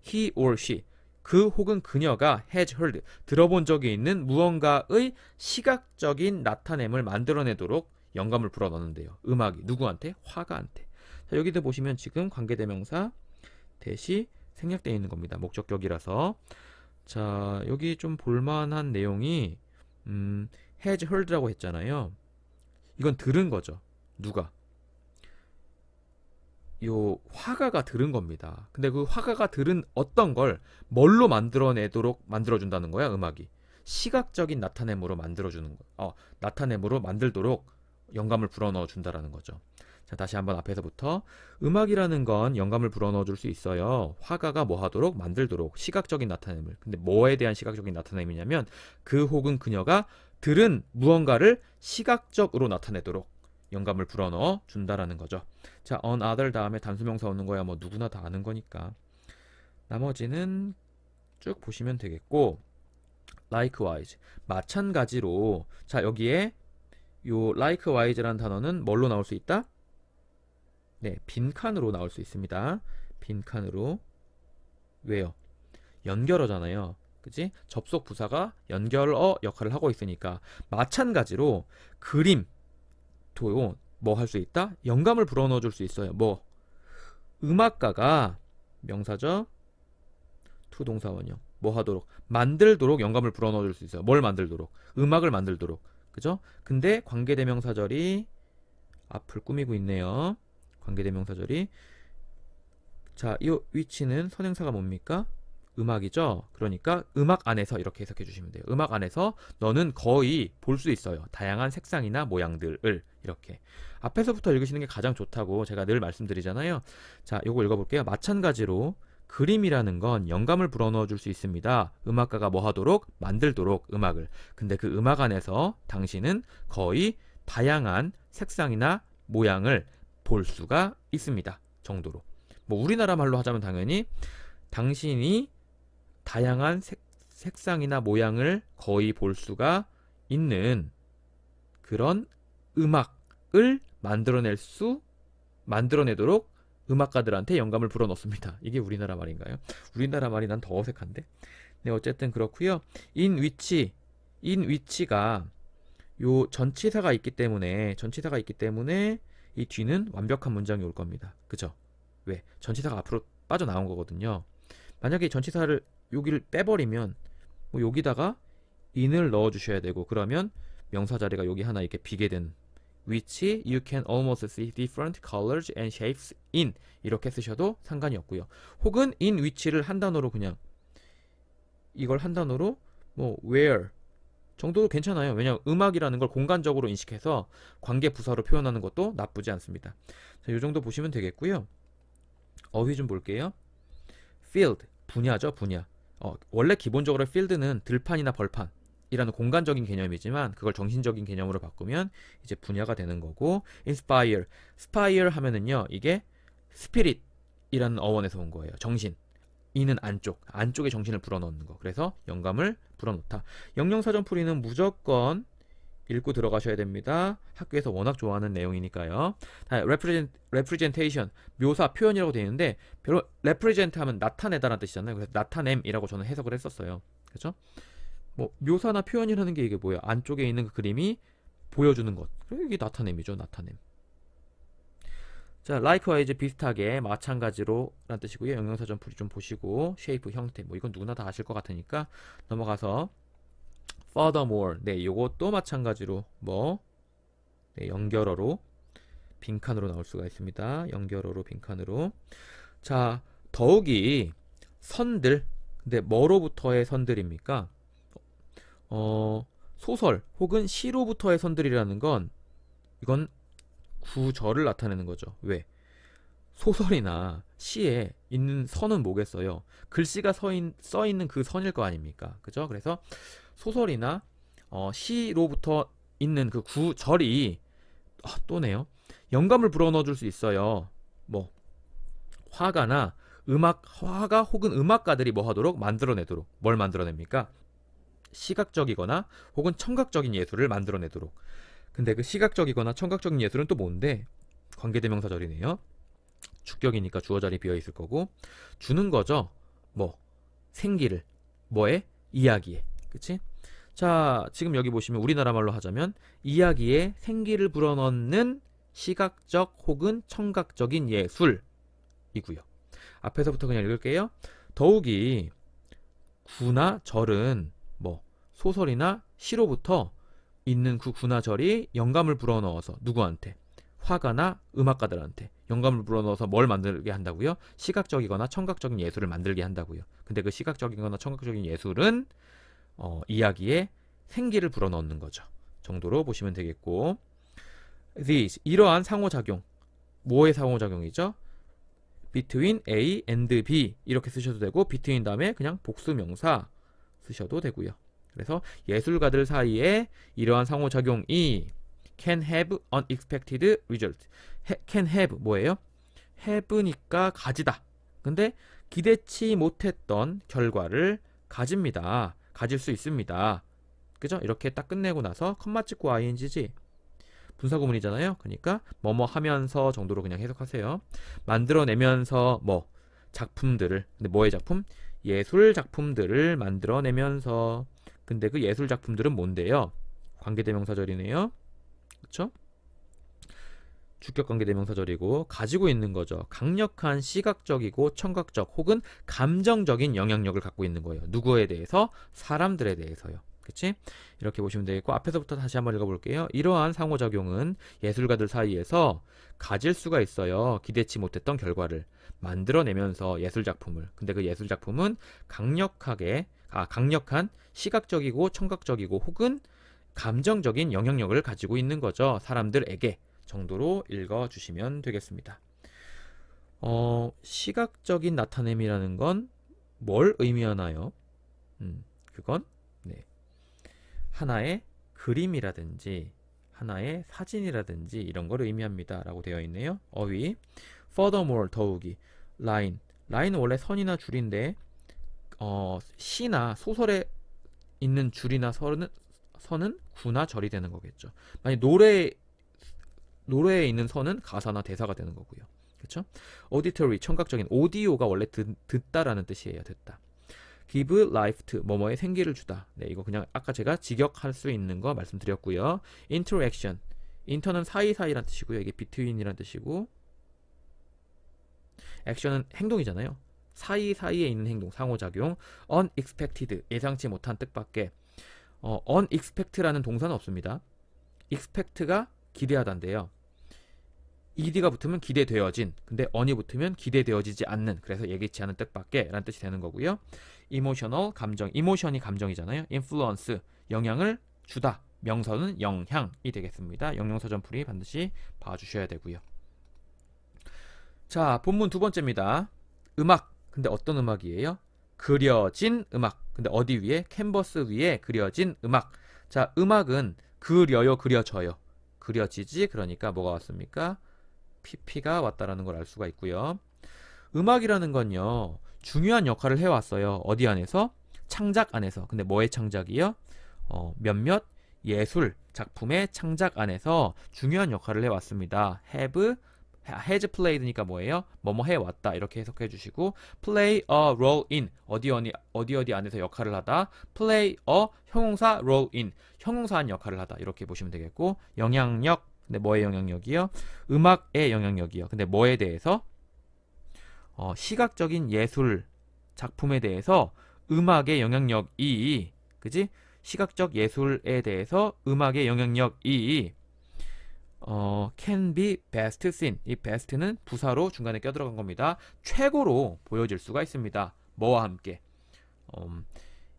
he or she. 그 혹은 그녀가 has heard. 들어본 적이 있는 무언가의 시각적인 나타냄을 만들어내도록 영감을 불어넣는데요. 음악이. 누구한테? 화가한테. 자, 여기도 보시면 지금 관계대명사 대시 생략되어 있는 겁니다. 목적격이라서. 자, 여기 좀 볼만한 내용이 has heard라고 했잖아요. 이건 들은 거죠. 누가? 요 화가가 들은 겁니다. 근데 그 화가가 들은 어떤 걸 뭘로 만들어내도록 만들어준다는 거야, 음악이. 시각적인 나타냄으로 만들어주는 거. 나타냄으로 만들도록 영감을 불어넣어 준다라는 거죠. 자, 다시 한번 앞에서부터. 음악이라는 건 영감을 불어넣어 줄 수 있어요. 화가가 뭐 하도록? 만들도록. 시각적인 나타냄을. 근데 뭐에 대한 시각적인 나타냄이냐면 그 혹은 그녀가 들은 무언가를 시각적으로 나타내도록 영감을 불어넣어 준다라는 거죠. 자, another 다음에 단수명사 오는 거야 뭐 누구나 다 아는 거니까. 나머지는 쭉 보시면 되겠고, likewise 마찬가지로. 자, 여기에 요 likewise라는 단어는 뭘로 나올 수 있다? 네, 빈칸으로 나올 수 있습니다. 빈칸으로. 왜요? 연결어잖아요. 그치? 접속 부사가 연결어 역할을 하고 있으니까. 마찬가지로 그림 도 뭐 할 수 있다? 영감을 불어넣어 줄 수 있어요. 뭐 음악가가 명사죠. to 동사원형. 뭐 하도록? 만들도록 영감을 불어넣어 줄 수 있어요. 뭘 만들도록? 음악을 만들도록. 그죠? 근데 관계대명사절이 앞을 꾸미고 있네요. 관계대명사절이. 자, 이 위치는 선행사가 뭡니까? 음악이죠. 그러니까 음악 안에서 이렇게 해석해 주시면 돼요. 음악 안에서 너는 거의 볼 수 있어요. 다양한 색상이나 모양들을. 이렇게 앞에서부터 읽으시는 게 가장 좋다고 제가 늘 말씀드리잖아요. 자, 요거 읽어볼게요. 마찬가지로 그림이라는 건 영감을 불어넣어 줄 수 있습니다. 음악가가 뭐 하도록? 만들도록 음악을. 근데 그 음악 안에서 당신은 거의 다양한 색상이나 모양을 볼 수가 있습니다. 정도로. 뭐 우리나라 말로 하자면 당연히 당신이 다양한 색상이나 모양을 거의 볼 수가 있는 그런 음악을 만들어내도록 음악가들한테 영감을 불어넣습니다. 이게 우리나라 말인가요? 우리나라 말이 난 더 어색한데. 네, 어쨌든 그렇고요. in which가 요 전치사가 있기 때문에 이 뒤는 완벽한 문장이 올 겁니다. 그죠? 왜? 전치사가 앞으로 빠져나온 거거든요. 만약에 전치사를 여기를 빼버리면 뭐 여기다가 in을 넣어 주셔야 되고, 그러면 명사 자리가 여기 하나 이렇게 비게 된 which you can almost see different colors and shapes in, 이렇게 쓰셔도 상관이 없고요. 혹은 in which를 한 단어로 그냥 이걸 한 단어로 뭐 where 정도도 괜찮아요. 왜냐하면 음악이라는 걸 공간적으로 인식해서 관계 부사로 표현하는 것도 나쁘지 않습니다. 자, 이 정도 보시면 되겠고요. 어휘 좀 볼게요. field, 분야죠, 분야. 원래 기본적으로 field는 들판이나 벌판이라는 공간적인 개념이지만 그걸 정신적인 개념으로 바꾸면 이제 분야가 되는 거고, inspire, spire 하면은요, 이게 spirit이라는 어원에서 온 거예요. 정신. 이는 안쪽에 정신을 불어넣는 거. 그래서 영감을 불어넣다. 영영사전풀이는 무조건 읽고 들어가셔야 됩니다. 학교에서 워낙 좋아하는 내용이니까요. representation, 묘사, 표현이라고 되어 있는데 represent 하면 나타내다라는 뜻이잖아요. 그래서 나타냄이라고 저는 해석을 했었어요. 그렇죠? 뭐 묘사나 표현이라는 게 이게 뭐예요? 안쪽에 있는 그 그림이 보여주는 것. 이게 나타냄이죠. 나타냄. 자, likewise 비슷하게 마찬가지로 라는 뜻이고요. 영영사전 풀이 좀 보시고 shape, 형태, 뭐 이건 누구나 다 아실 것 같으니까 넘어가서 furthermore, 네, 요것도 마찬가지로 뭐 네, 연결어로 빈칸으로 나올 수가 있습니다. 연결어로 빈칸으로. 자, 더욱이 선들, 근데 뭐로부터의 선들입니까? 소설 혹은 시로부터의 선들이라는 건 이건 구절을 나타내는 거죠. 왜? 소설이나 시에 있는 선은 뭐겠어요? 글씨가 써 있는 그 선일 거 아닙니까? 그죠? 그래서 소설이나 시로부터 있는 그 구절이 또네요. 영감을 불어넣어 줄 수 있어요. 뭐 화가 혹은 음악가들이 뭐 하도록 만들어내도록. 뭘 만들어냅니까? 시각적이거나 혹은 청각적인 예술을 만들어내도록. 근데 그 시각적이거나 청각적인 예술은 또 뭔데? 관계대명사절이네요. 주격이니까 주어 자리 비어 있을 거고, 주는 거죠. 뭐 생기를, 뭐에? 이야기에. 그치? 자, 지금 여기 보시면 우리나라 말로 하자면 이야기에 생기를 불어넣는 시각적 혹은 청각적인 예술이고요. 앞에서부터 그냥 읽을게요. 더욱이 구나 절은 뭐 소설이나 시로부터 있는 그 구나 절이 영감을 불어넣어서 누구한테? 화가나 음악가들한테 영감을 불어넣어서 뭘 만들게 한다고요? 시각적이거나 청각적인 예술을 만들게 한다고요. 근데 그 시각적이거나 청각적인 예술은 이야기에 생기를 불어넣는 거죠. 정도로 보시면 되겠고, these, 이러한 상호작용, 뭐의 상호작용이죠? between A and B 이렇게 쓰셔도 되고, between 다음에 그냥 복수명사 쓰셔도 되고요. 그래서 예술가들 사이에 이러한 상호작용이 can have unexpected result. can have 뭐예요? have니까 가지다. 근데 기대치 못했던 결과를 가집니다. 가질 수 있습니다. 그죠? 이렇게 딱 끝내고 나서 컴마 찍고 ing지. 분사구문이잖아요. 그러니까 뭐뭐 하면서 정도로 그냥 해석하세요. 만들어내면서 뭐 작품들을, 근데 뭐의 작품? 예술 작품들을 만들어내면서. 근데 그 예술 작품들은 뭔데요? 관계대명사절이네요. 그쵸? 주격관계대명사절이고 가지고 있는 거죠. 강력한 시각적이고 청각적 혹은 감정적인 영향력을 갖고 있는 거예요. 누구에 대해서? 사람들에 대해서요. 그치? 이렇게 보시면 되겠고, 앞에서부터 다시 한번 읽어볼게요. 이러한 상호작용은 예술가들 사이에서 가질 수가 있어요. 기대치 못했던 결과를 만들어내면서 예술작품을. 근데 그 예술작품은 강력한 시각적이고 청각적이고 혹은 감정적인 영향력을 가지고 있는 거죠. 사람들에게. 정도로 읽어주시면 되겠습니다. 시각적인 나타냄이라는 건 뭘 의미하나요? 그건 네, 하나의 그림이라든지 하나의 사진이라든지 이런 걸 의미합니다. 라고 되어 있네요. 어휘 furthermore, 더욱이. line은 원래 선이나 줄인데 시나 소설에 있는 줄이나 선은 구나 절이 되는 거겠죠. 만약 노래에 있는 선은 가사나 대사가 되는 거고요. 그쵸? auditory, 청각적인. audio가 원래 듣다라는 뜻이에요. 듣다. give life to, 뭐뭐에 생기를 주다. 네, 이거 그냥 아까 제가 직역할 수 있는 거 말씀드렸고요. interaction, inter는 사이사이란 뜻이고요. 이게 between이란 뜻이고, action은 행동이잖아요. 사이사이에 있는 행동, 상호작용. unexpected, 예상치 못한 뜻밖에. unexpected라는 동사는 없습니다. expect가 기대하다인데요. ed가 붙으면 기대되어진, 근데 on이 붙으면 기대되어지지 않는, 그래서 예기치 않은 뜻밖에 라는 뜻이 되는 거고요. emotional, 감정, emotion이 감정이잖아요. influence, 영향을 주다. 명사는 영향이 되겠습니다. 영영사전 풀이 반드시 봐주셔야 되고요. 자, 본문 두 번째입니다. 음악. 근데 어떤 음악이에요? 그려진 음악. 근데 어디 위에? 캔버스 위에 그려진 음악. 자, 음악은 그려요, 그려져요. 그려지지. 그러니까 뭐가 왔습니까? PP가 왔다라는 걸 알 수가 있고요. 음악이라는 건요, 중요한 역할을 해왔어요. 어디 안에서? 창작 안에서. 근데 뭐의 창작이요? 몇몇 예술 작품의 창작 안에서 중요한 역할을 해왔습니다. has played니까 뭐예요? 뭐뭐 해왔다. 이렇게 해석해 주시고, play a role in, 어디 안에서 역할을 하다. play a, 형용사 role in, 형용사한 역할을 하다. 이렇게 보시면 되겠고, 영향력, 근데 뭐의 영향력이요? 음악의 영향력이요. 근데 뭐에 대해서? 시각적인 예술 작품에 대해서 음악의 영향력이, 그지? 시각적 예술에 대해서 음악의 영향력이 can be best seen. 이 best는 부사로 중간에 껴들어간 겁니다. 최고로 보여질 수가 있습니다. 뭐와 함께?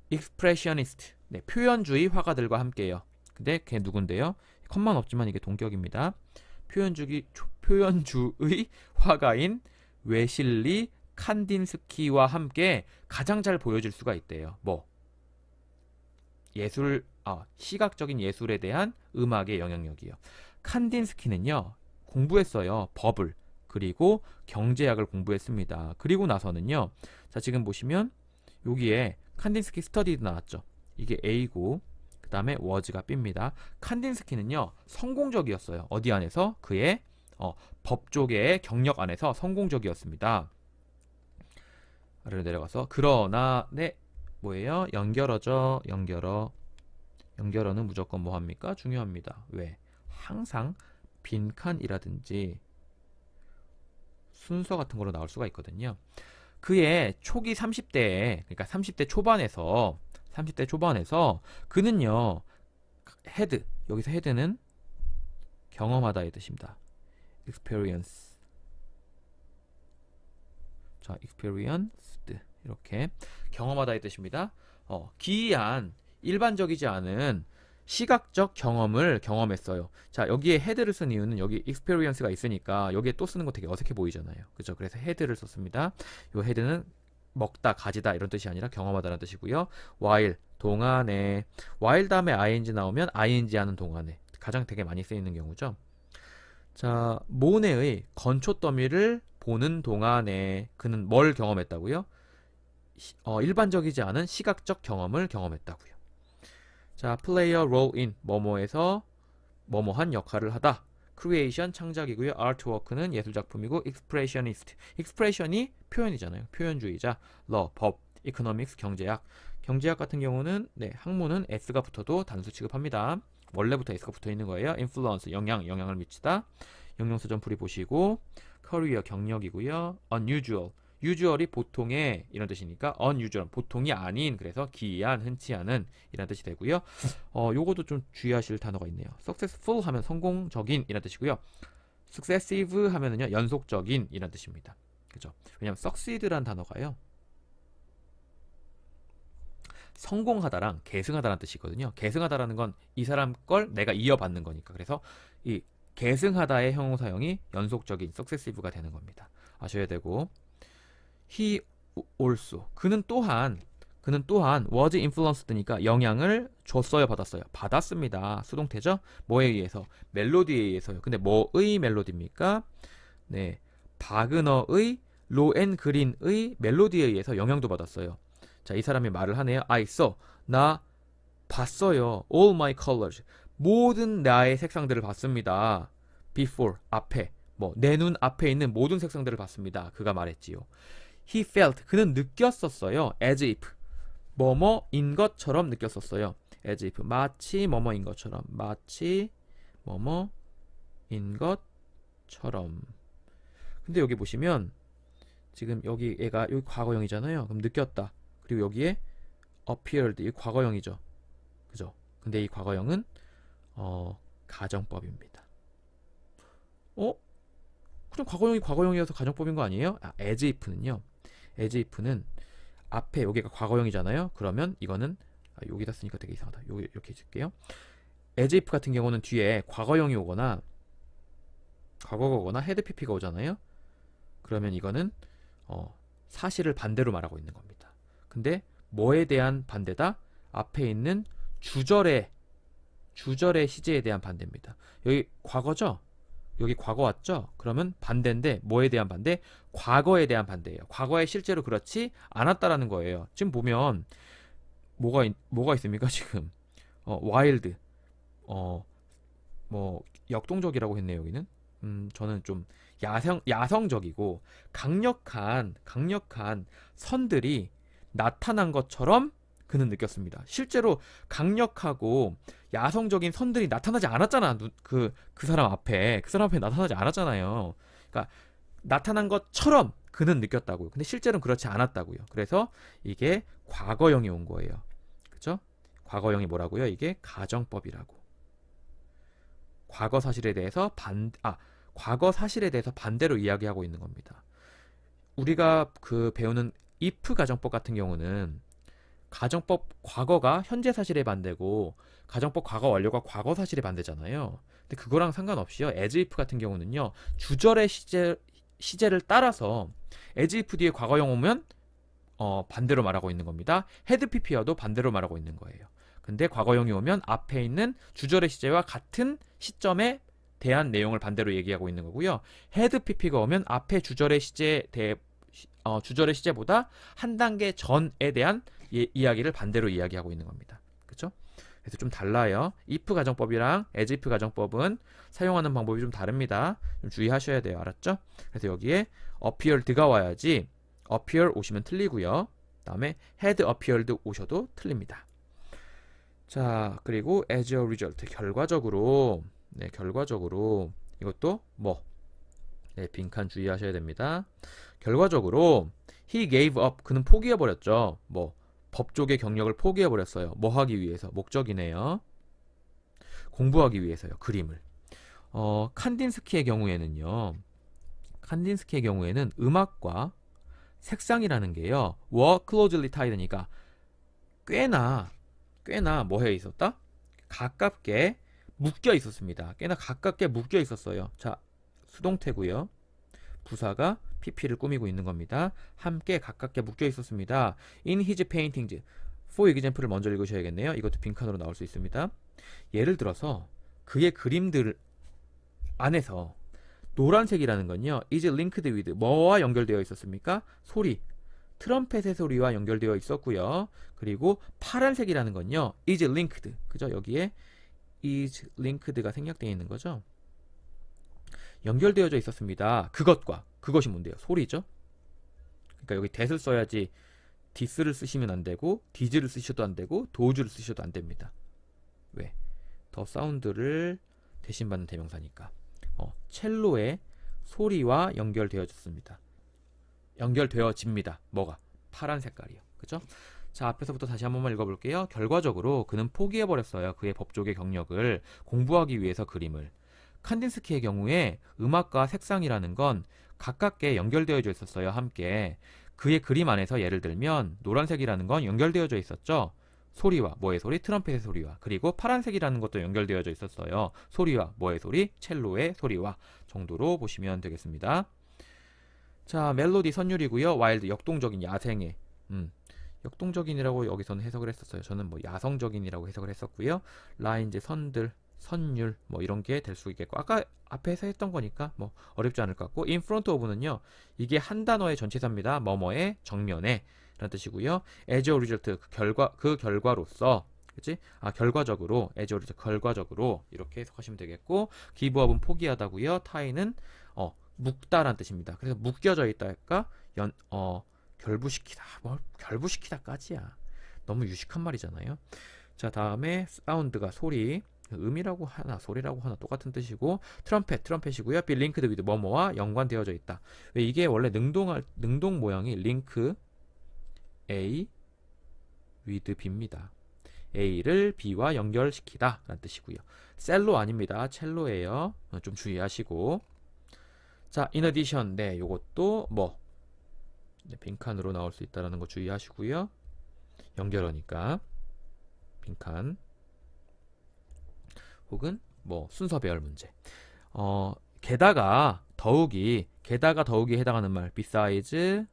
expressionist, 네, 표현주의 화가들과 함께요. 근데 걔 누군데요? 컴만 없지만 이게 동격입니다. 표현주의 화가인 웨실리 칸딘스키와 함께 가장 잘 보여질 수가 있대요. 뭐? 시각적인 예술에 대한 음악의 영향력이요. 칸딘스키는요, 공부했어요. 법을. 그리고 경제학을 공부했습니다. 그리고 나서는요, 자, 지금 보시면 여기에 칸딘스키 스터디도 나왔죠. 이게 A고, 그 다음에 was가 B입니다. 칸딘스키는요, 성공적이었어요. 어디 안에서? 그의 법 쪽의 경력 안에서 성공적이었습니다. 아래로 내려가서, 그러나, 네, 뭐예요? 연결어죠. 연결어는 무조건 뭐 합니까? 중요합니다. 왜? 항상 빈칸이라든지 순서 같은 거로 나올 수가 있거든요. 그의 초기 30대에, 그러니까 30대 초반에서 그는요, 여기서 헤드는 경험하다의 뜻입니다. experience. 자, experienced. 이렇게 경험하다의 뜻입니다. 기이한, 일반적이지 않은 시각적 경험을 경험했어요. 자, 여기에 헤드를 쓴 이유는 여기 experience가 있으니까 여기에 또 쓰는 거 되게 어색해 보이잖아요. 그죠? 그래서 헤드를 썼습니다. 이 헤드는 먹다, 가지다 이런 뜻이 아니라 경험하다는 뜻이고요. while, 동안에. while 다음에 ing 나오면 ing 하는 동안에. 가장 되게 많이 쓰이는 경우죠. 자, 모네의 건초 더미를 보는 동안에 그는 뭘 경험했다고요? 일반적이지 않은 시각적 경험을 경험했다고요. 자, play a role in, 뭐뭐에서 뭐뭐한 역할을 하다. creation, 창작이고요. artwork는 예술작품이고, expressionist, expression이 표현이잖아요. 표현주의자. law, 법, economics, 경제학. 경제학 같은 경우는, 네, 학문은 s가 붙어도 단수 취급합니다. 원래부터 s가 붙어 있는 거예요. influence, 영향을 미치다. 영영사전 풀이 보시고, career, 경력이고요. unusual, usual이 보통의 이런 뜻이니까 unusual, 보통이 아닌, 그래서 기이한, 흔치 않은 이런 뜻이 되고요. 요것도 좀 주의하실 단어가 있네요. successful 하면 성공적인 이런 뜻이고요. successive 하면은요, 연속적인 이런 뜻입니다. 그죠? 왜냐면 succeed라는 단어가요, 성공하다랑 계승하다라는 뜻이거든요. 계승하다라는 건 이 사람 걸 내가 이어받는 거니까. 그래서 이 계승하다의 형용사형이 연속적인 successive가 되는 겁니다. 아셔야 되고, he also, 그는 또한 was influenced니까 영향을 줬어요, 받았어요? 받았습니다. 수동태죠? 뭐에 의해서? 멜로디에 의해서요. 근데 뭐의 멜로디입니까? 네, 바그너의 로앤그린의 멜로디에 의해서 영향도 받았어요. 자, 이 사람이 말을 하네요. I saw, 나 봤어요. all my colors, 모든 나의 색상들을 봤습니다. before, 앞에, 뭐 내 눈 앞에 있는 모든 색상들을 봤습니다. 그가 말했지요. He felt 그는 느꼈었어요. as if 뭐뭐인 것처럼 느꼈었어요. as if 마치 뭐뭐인 것처럼 마치 뭐뭐인 것처럼. 근데 여기 보시면 지금 여기 얘가 여기 과거형이잖아요. 그럼 느꼈다. 그리고 여기에 appeared 이 과거형이죠. 그죠? 근데 이 과거형은 가정법입니다. 그냥 과거형이 과거형이어서 가정법인 거 아니에요? as if는요. as if는 앞에 여기가 과거형이잖아요. 그러면 이거는 여기다 쓰니까 되게 이상하다. 여기 이렇게 쓸게요. as if 같은 경우는 뒤에 과거형이 오거나 과거가 오거나 had pp가 오잖아요. 그러면 이거는 사실을 반대로 말하고 있는 겁니다. 근데 뭐에 대한 반대다? 앞에 있는 주절의 시제에 대한 반대입니다. 여기 과거죠? 여기 과거 왔죠? 그러면 반대인데 뭐에 대한 반대? 과거에 대한 반대예요. 과거에 실제로 그렇지 않았다라는 거예요. 지금 보면 뭐가 있습니까? 지금 wild 뭐 역동적이라고 했네요. 여기는 저는 좀 야성적이고 강력한 선들이 나타난 것처럼 그는 느꼈습니다. 실제로 강력하고 야성적인 선들이 나타나지 않았잖아. 그 사람 앞에 나타나지 않았잖아요. 그러니까 나타난 것처럼 그는 느꼈다고요. 근데 실제로는 그렇지 않았다고요. 그래서 이게 과거형이 온 거예요. 그죠? 과거형이 뭐라고요? 이게 가정법이라고. 과거 사실에 대해서 반대로 이야기하고 있는 겁니다. 우리가 배우는 if 가정법 같은 경우는 가정법 과거가 현재 사실에 반대고 가정법 과거 완료가 과거 사실에 반대잖아요. 근데 그거랑 상관없이요. as if 같은 경우는요. 주절의 시제를 따라서 as if 뒤에 과거형 오면 반대로 말하고 있는 겁니다. had pp와도 반대로 말하고 있는 거예요. 근데 과거형이 오면 앞에 있는 주절의 시제와 같은 시점에 대한 내용을 반대로 얘기하고 있는 거고요. had pp가 오면 앞에 주절의 시제보다 한 단계 전에 대한 이야기를 반대로 이야기하고 있는 겁니다. 그렇죠? 그래서 좀 달라요. if 가정법이랑 as if 가정법은 사용하는 방법이 좀 다릅니다. 좀 주의하셔야 돼요. 알았죠? 그래서 여기에 appeared가 와야지 appear 오시면 틀리고요. 다음에 had appeared 오셔도 틀립니다. 자, 그리고 as a result 결과적으로 이것도 빈칸 주의하셔야 됩니다. 결과적으로 he gave up 그는 포기해버렸죠. 법조계 경력을 포기해버렸어요. 뭐 하기 위해서? 목적이네요. 공부하기 위해서요. 그림을. 칸딘스키의 경우에는 음악과 색상이라는 게요. were closely tied니까 꽤나 뭐해 있었다? 가깝게 묶여 있었습니다. 꽤나 가깝게 묶여 있었어요. 자, 수동태고요. 부사가 pp를 꾸미고 있는 겁니다. 함께 가깝게 묶여 있었습니다. In his paintings. for example을 먼저 읽으셔야겠네요. 이것도 빈칸으로 나올 수 있습니다. 예를 들어서 그의 그림들 안에서 노란색이라는 건요. is linked with 뭐와 연결되어 있었습니까? 소리. 트럼펫의 소리와 연결되어 있었고요. 그리고 파란색이라는 건요. is linked. 그죠? 여기에 is linked가 생략되어 있는 거죠. 연결되어져 있었습니다. 그것이 뭔데요? 소리죠. 그러니까 여기 that을 써야지 this를 쓰시면 안 되고 did를 쓰셔도 안 되고 does를 쓰셔도 안 됩니다. 왜? 더 사운드를 대신받는 대명사니까. 첼로의 소리와 연결되어집니다. 뭐가? 파란 색깔이요. 그죠? 자, 앞에서부터 다시 한 번만 읽어볼게요. 결과적으로 그는 포기해버렸어요. 그의 법조계 경력을 공부하기 위해서 그림을. 칸딘스키의 경우에 음악과 색상이라는 건 가깝게 연결되어져 있었어요. 함께. 그의 그림 안에서 예를 들면 노란색이라는 건 연결되어져 있었죠. 소리와 뭐의 소리? 트럼펫의 소리와. 그리고 파란색이라는 것도 연결되어져 있었어요. 소리와 뭐의 소리? 첼로의 소리와 정도로 보시면 되겠습니다. 자, 멜로디 선율이고요. 와일드 역동적인 야생의 역동적인이라고 여기서는 해석을 했었어요. 저는 야성적인이라고 해석을 했었고요. 라인즈 선율 이런 게 될 수 있겠고 아까 앞에서 했던 거니까 어렵지 않을 것 같고 in front of는요. 이게 한 단어의 전치사입니다. 뭐뭐의 정면에 라는 뜻이고요. as a result 그 결과로서 그치? 결과적으로 as a result 결과적으로 이렇게 해석하시면 되겠고 give up은 포기하다고요. tie는 묶다라는 뜻입니다. 그래서 묶여져 있다가 결부시키다. 뭐 결부시키다까지야. 너무 유식한 말이잖아요. 자, 다음에 사운드가 소리. 음이라고 하나 소리라고 하나 똑같은 뜻이고 트럼펫이고요. be linked with 뭐뭐와 연관되어져 있다. 왜 이게 원래 능동 모양이 link A with B입니다. A를 B와 연결시키다 라는 뜻이고요. 셀로 아닙니다. 첼로예요. 좀 주의하시고. 자, in addition. 네, 요것도 빈칸으로 나올 수 있다라는 거 주의하시고요. 연결어니까 빈칸. 혹은 순서 배열 문제. 게다가 더욱이 해당하는 말 besides,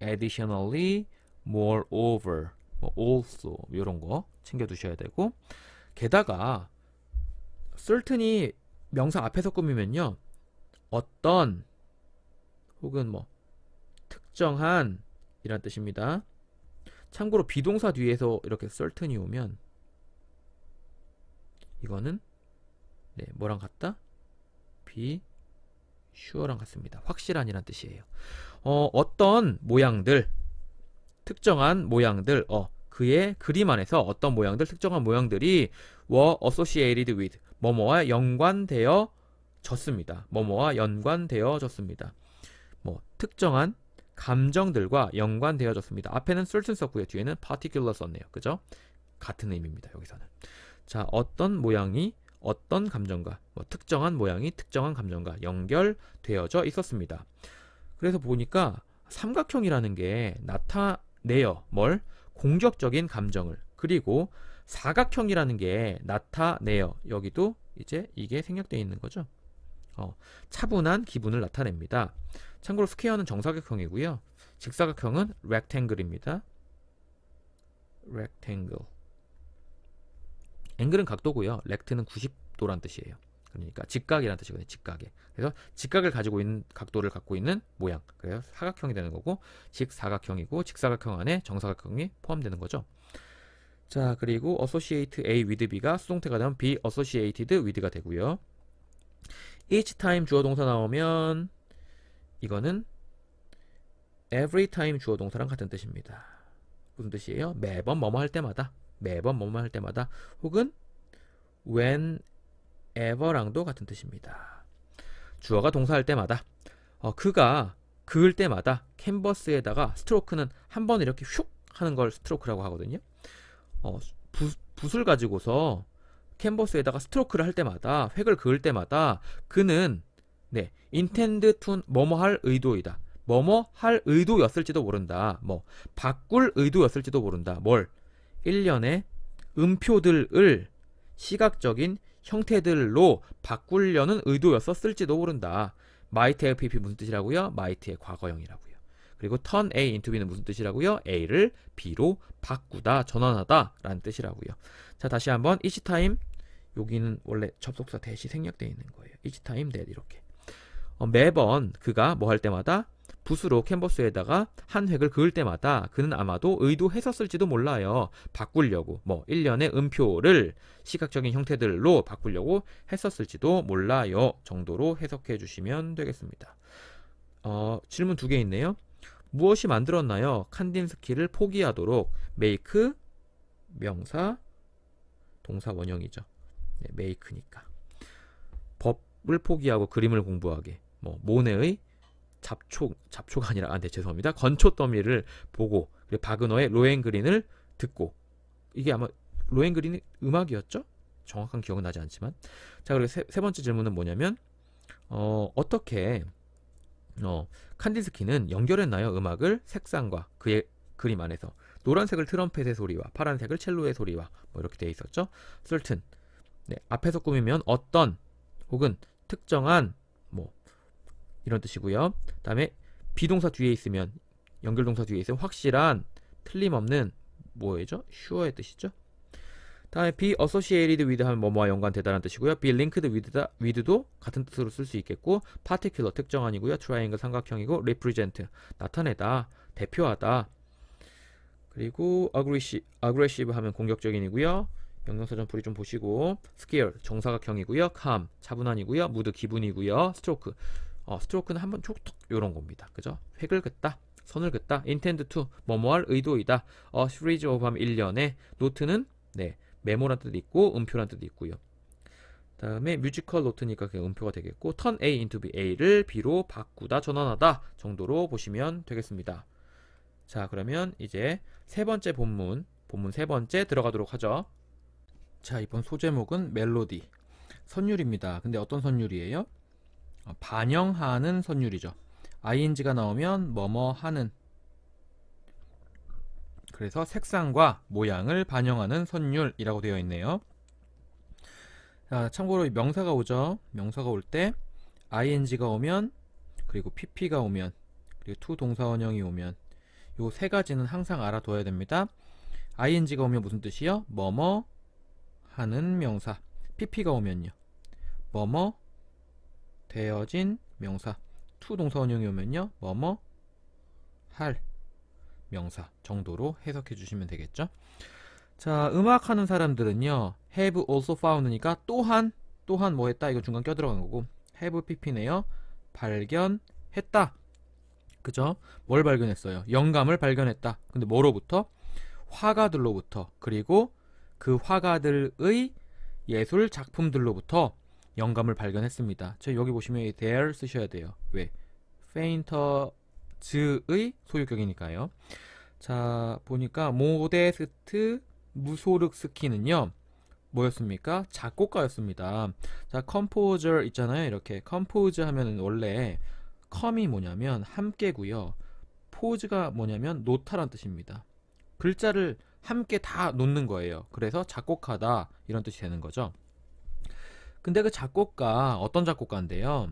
additionally, moreover, also 이런 거 챙겨 두셔야 되고, 게다가 certain이 명사 앞에서 꾸미면요 어떤 혹은 특정한 이란 뜻입니다. 참고로 비동사 뒤에서 이렇게 certain이 오면 이거는 뭐랑 같다? be sure랑 같습니다. 확실한이란 뜻이에요. 어떤 모양들, 특정한 모양들, 그의 그림 안에서 어떤 모양들, 특정한 모양들이 were associated with 뭐뭐와 연관되어졌습니다. 뭐뭐와 연관되어졌습니다. 특정한 감정들과 연관되어졌습니다. 앞에는 certain 썼고요. 뒤에는 particular 썼네요. 그죠? 같은 의미입니다. 여기서는. 자, 어떤 모양이 어떤 감정과 특정한 모양이 특정한 감정과 연결되어져 있었습니다. 그래서 보니까 삼각형이라는 게 나타내요. 뭘? 공격적인 감정을. 그리고 사각형이라는 게 나타내요. 여기도 이제 이게 생략되어 있는 거죠. 차분한 기분을 나타냅니다. 참고로 스퀘어는 정사각형이고요. 직사각형은 rectangle입니다. rectangle. 앵글은 각도고요. 렉트는 90도란 뜻이에요. 그러니까 직각이라는 뜻이거든요. 직각에. 그래서 직각을 가지고 있는 각도를 갖고 있는 모양. 그래서 사각형이 되는 거고 직사각형이고 직사각형 안에 정사각형이 포함되는 거죠. 자, 그리고 associate A with B가 수동태가 되면 be associated with가 되고요. each time 주어 동사 나오면 이거는 every time 주어 동사랑 같은 뜻입니다. 무슨 뜻이에요? 매번 뭐뭐 할 때마다. 매번 뭐뭐 할 때마다 혹은 whenever랑도 같은 뜻입니다. 주어가 동사할 때마다 그가 그을 때마다 캔버스에다가 스트로크는 한 번 이렇게 슉 하는 걸 스트로크라고 하거든요. 붓을 가지고서 캔버스에다가 스트로크를 할 때마다 획을 그을 때마다 그는 intend to 뭐뭐 할 의도이다. 뭐뭐 할 의도였을지도 모른다. 바꿀 의도였을지도 모른다. 뭘? 일련의 음표들을 시각적인 형태들로 바꾸려는 의도였었을지도 모른다. might have pp 무슨 뜻이라고요? might의 과거형이라고요. 그리고 turn A into B는 무슨 뜻이라고요? A를 B로 바꾸다, 전환하다 라는 뜻이라고요. 자, 다시 한번 each time. 여기는 원래 접속사 that이 생략되어 있는 거예요. each time that 이렇게. 매번 그가 뭐 할 때마다 붓으로 캔버스에다가 한 획을 그을 때마다 그는 아마도 의도했었을지도 몰라요. 바꾸려고 일련의 음표를 시각적인 형태들로 바꾸려고 했었을지도 몰라요 정도로 해석해 주시면 되겠습니다. 질문 2개 있네요. 무엇이 만들었나요? 칸딘스키를 포기하도록. make 명사 동사 원형이죠. make니까. 법을 포기하고 그림을 공부하게. 모네의 잡초가 아니라 죄송합니다. 건초 더미를 보고 바그너의 로엔그린을 듣고. 이게 아마 로엔그린이 음악이었죠? 정확한 기억은 나지 않지만. 자, 그리고 세 번째 질문은 뭐냐면 어떻게 칸딘스키는 연결했나요? 음악을 색상과 그의 그림 안에서. 노란색을 트럼펫의 소리와 파란색을 첼로의 소리와 이렇게 되어 있었죠. certain. 앞에서 꾸미면 어떤 혹은 특정한 이런 뜻이고요. 다음에 비동사 뒤에 있으면 연결동사 뒤에 있으면 확실한 틀림없는 뭐예요? sure의 뜻이죠. 다음에 be associated with 하면 뭐뭐와 연관되다라는 뜻이고요. be linked with도 같은 뜻으로 쓸 수 있겠고 particular 특정한이고요. triangle 삼각형이고 represent 나타내다, 대표하다. 그리고 aggressive 하면 공격적인이고요. 명령사전 풀이 좀 보시고 scare 정사각형이고요. calm 차분한이고요. mood 기분이고요. stroke 스트로크는 한번 촉톡 요런 겁니다. 그죠? 획을 긋다, 선을 긋다. intend to 뭐뭐할 의도이다. series of 하면 일련의, 노트는 네, 메모란 뜻이 있고 음표란 뜻이 있고요. 다음에 뮤지컬 노트니까 그냥 음표가 되겠고, turn A into B, A를 B로 바꾸다, 전환하다 정도로 보시면 되겠습니다. 자, 그러면 이제 세 번째 본문 세 번째 들어가도록 하죠. 자, 이번 소제목은 멜로디, 선율입니다. 근데 어떤 선율이에요? 반영하는 선율이죠. ing가 나오면 뭐뭐 하는, 그래서 색상과 모양을 반영하는 선율이라고 되어 있네요. 자, 참고로 명사가 오죠. 명사가 올 때 ing가 오면, 그리고 pp가 오면, 그리고 to 동사원형이 오면, 요 세 가지는 항상 알아둬야 됩니다. ing가 오면 무슨 뜻이요? 뭐뭐 하는 명사. pp가 오면요, 뭐뭐 되어진 명사. to 동사원형이 오면요, 뭐뭐 할 명사 정도로 해석해 주시면 되겠죠. 자, 음악하는 사람들은요, have also found니까 또한 뭐 했다, 이거 중간 껴들어간 거고, have pp네요. 발견했다. 그죠? 뭘 발견했어요? 영감을 발견했다. 근데 뭐로부터? 화가들로부터, 그리고 그 화가들의 예술 작품들로부터 영감을 발견했습니다. 저 여기 보시면 there 쓰셔야 돼요. 왜? 페인터즈의 소유격이니까요. 자, 보니까 모데스트 무소르스키는요, 뭐였습니까? 작곡가였습니다. 자, 컴포저 있잖아요. 이렇게 컴포즈 하면은 원래 컴이 뭐냐면 함께고요, 포즈가 뭐냐면 놓다란 뜻입니다. 글자를 함께 다 놓는 거예요. 그래서 작곡하다 이런 뜻이 되는 거죠. 근데 그 작곡가 어떤 작곡가인데요?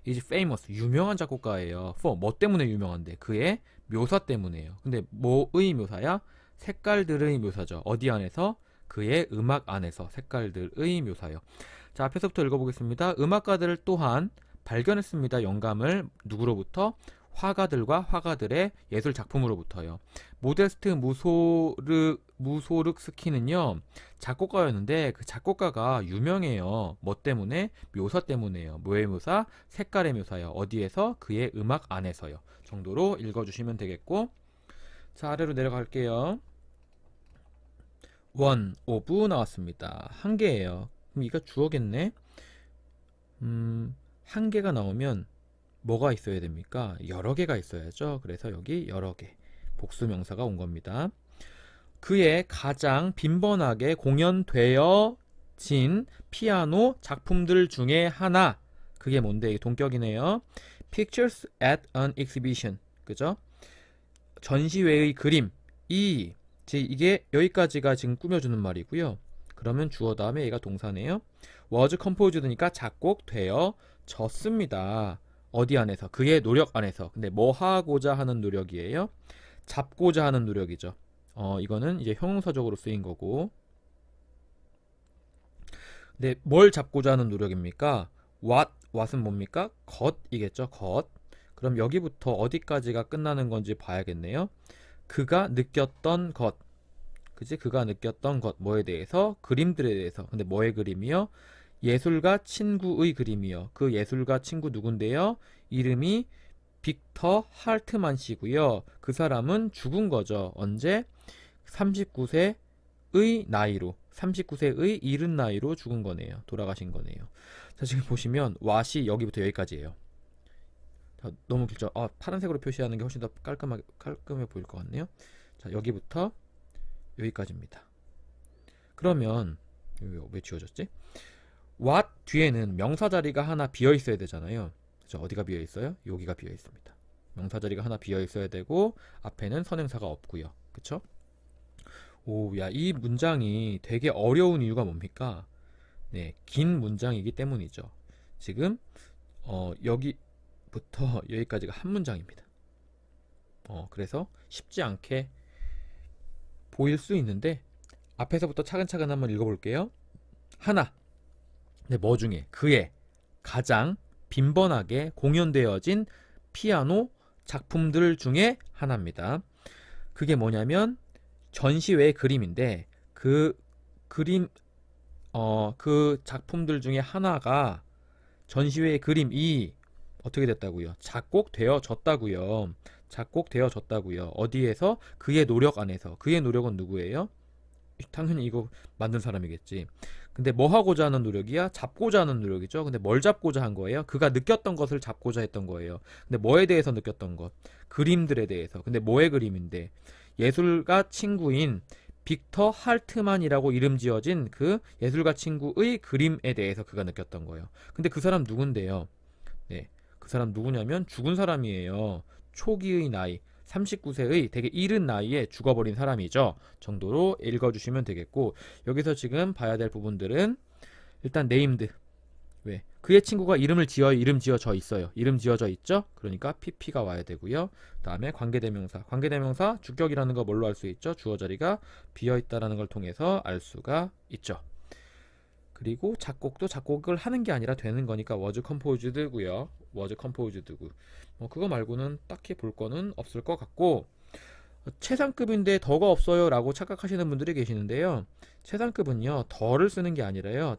is famous, 유명한 작곡가예요. for, 뭐 때문에 유명한데? 그의 묘사 때문에요. 근데 뭐의 묘사야? 색깔들의 묘사죠. 어디 안에서? 그의 음악 안에서 색깔들의 묘사요. 자, 앞에서부터 읽어보겠습니다. 음악가들 또한 발견했습니다. 영감을 누구로부터? 화가들과 화가들의 예술 작품으로부터요. 모데스트 무소르스키는요, 작곡가였는데 그 작곡가가 유명해요. 뭐 때문에? 묘사 때문에요. 뭐의 묘사? 색깔의 묘사요. 어디에서? 그의 음악 안에서요. 정도로 읽어주시면 되겠고, 자, 아래로 내려갈게요. one of 나왔습니다. 한 개예요. 그럼 이거 주어겠네. 한 개가 나오면 뭐가 있어야 됩니까? 여러 개가 있어야죠. 그래서 여기 여러 개, 복수명사가 온 겁니다. 그의 가장 빈번하게 공연되어진 피아노 작품들 중에 하나. 그게 뭔데? 이게 동격이네요. Pictures at an exhibition. 그죠? 전시회의 그림. 이게 여기까지가 지금 꾸며주는 말이고요. 그러면 주어 다음에 얘가 동사네요. was composed니까 작곡되어졌습니다. 어디 안에서? 그의 노력 안에서. 근데 뭐 하고자 하는 노력이에요? 잡고자 하는 노력이죠. 이거는 이제 형용사적으로 쓰인 거고. 근데 뭘 잡고자 하는 노력입니까? what은 뭡니까? 것이겠죠. 것. 그럼 여기부터 어디까지가 끝나는 건지 봐야겠네요. 그가 느꼈던 것. 그치? 그가 느꼈던 것. 뭐에 대해서? 그림들에 대해서. 근데 뭐의 그림이요? 예술가 친구의 그림이요. 그 예술가 친구 누군데요? 이름이 빅터 할트만 씨고요. 그 사람은 죽은 거죠. 언제? 39세의 나이로, 39세의 이른 나이로 죽은 거네요. 돌아가신 거네요. 자, 지금 보시면 왓이 여기부터 여기까지예요. 자, 너무 길죠? 파란색으로 표시하는 게 훨씬 더 깔끔해 보일 것 같네요. 자, 여기부터 여기까지입니다. 그러면 왜 지워졌지? what 뒤에는 명사 자리가 하나 비어 있어야 되잖아요. 그죠? 어디가 비어 있어요? 여기가 비어 있습니다. 명사 자리가 하나 비어 있어야 되고 앞에는 선행사가 없고요. 그쵸? 야, 이 문장이 되게 어려운 이유가 뭡니까? 네, 긴 문장이기 때문이죠. 지금 여기부터 여기까지가 한 문장입니다. 그래서 쉽지 않게 보일 수 있는데 앞에서부터 차근차근 한번 읽어볼게요. 하나. 네, 뭐 중에? 그의 가장 빈번하게 공연되어진 피아노 작품들 중에 하나입니다. 그게 뭐냐면 전시회의 그림인데 그 그림 그 작품들 중에 하나가 전시회의 그림이 어떻게 됐다고요? 작곡되어졌다고요. 작곡되어졌다고요. 어디에서? 그의 노력 안에서. 그의 노력은 누구예요? 당연히 이거 만든 사람이겠지. 근데 뭐 하고자 하는 노력이야? 잡고자 하는 노력이죠. 근데 뭘 잡고자 한 거예요? 그가 느꼈던 것을 잡고자 했던 거예요. 근데 뭐에 대해서 느꼈던 것? 그림들에 대해서. 근데 뭐의 그림인데? 예술가 친구인 빅터 할트만이라고 이름 지어진 그 예술가 친구의 그림에 대해서 그가 느꼈던 거예요. 근데 그 사람 누군데요? 네. 그 사람 누구냐면 죽은 사람이에요. 초기의 나이. 39세의 되게 이른 나이에 죽어버린 사람이죠. 정도로 읽어주시면 되겠고, 여기서 지금 봐야 될 부분들은 일단 named. 왜? 그의 친구가 이름 지어져 있어요. 이름 지어져 있죠? 그러니까 pp가 와야 되고요. 그 다음에 관계대명사. 관계대명사 주격이라는 거 뭘로 알 수 있죠? 주어 자리가 비어있다라는 걸 통해서 알 수가 있죠. 그리고 작곡도 작곡을 하는 게 아니라 되는 거니까 was composed고요. was composed고. 뭐 그거 말고는 딱히 볼 거는 없을 것 같고, 최상급인데 더가 없어요 라고 착각하시는 분들이 계시는데요. 최상급은요, 더를 쓰는 게 아니라요,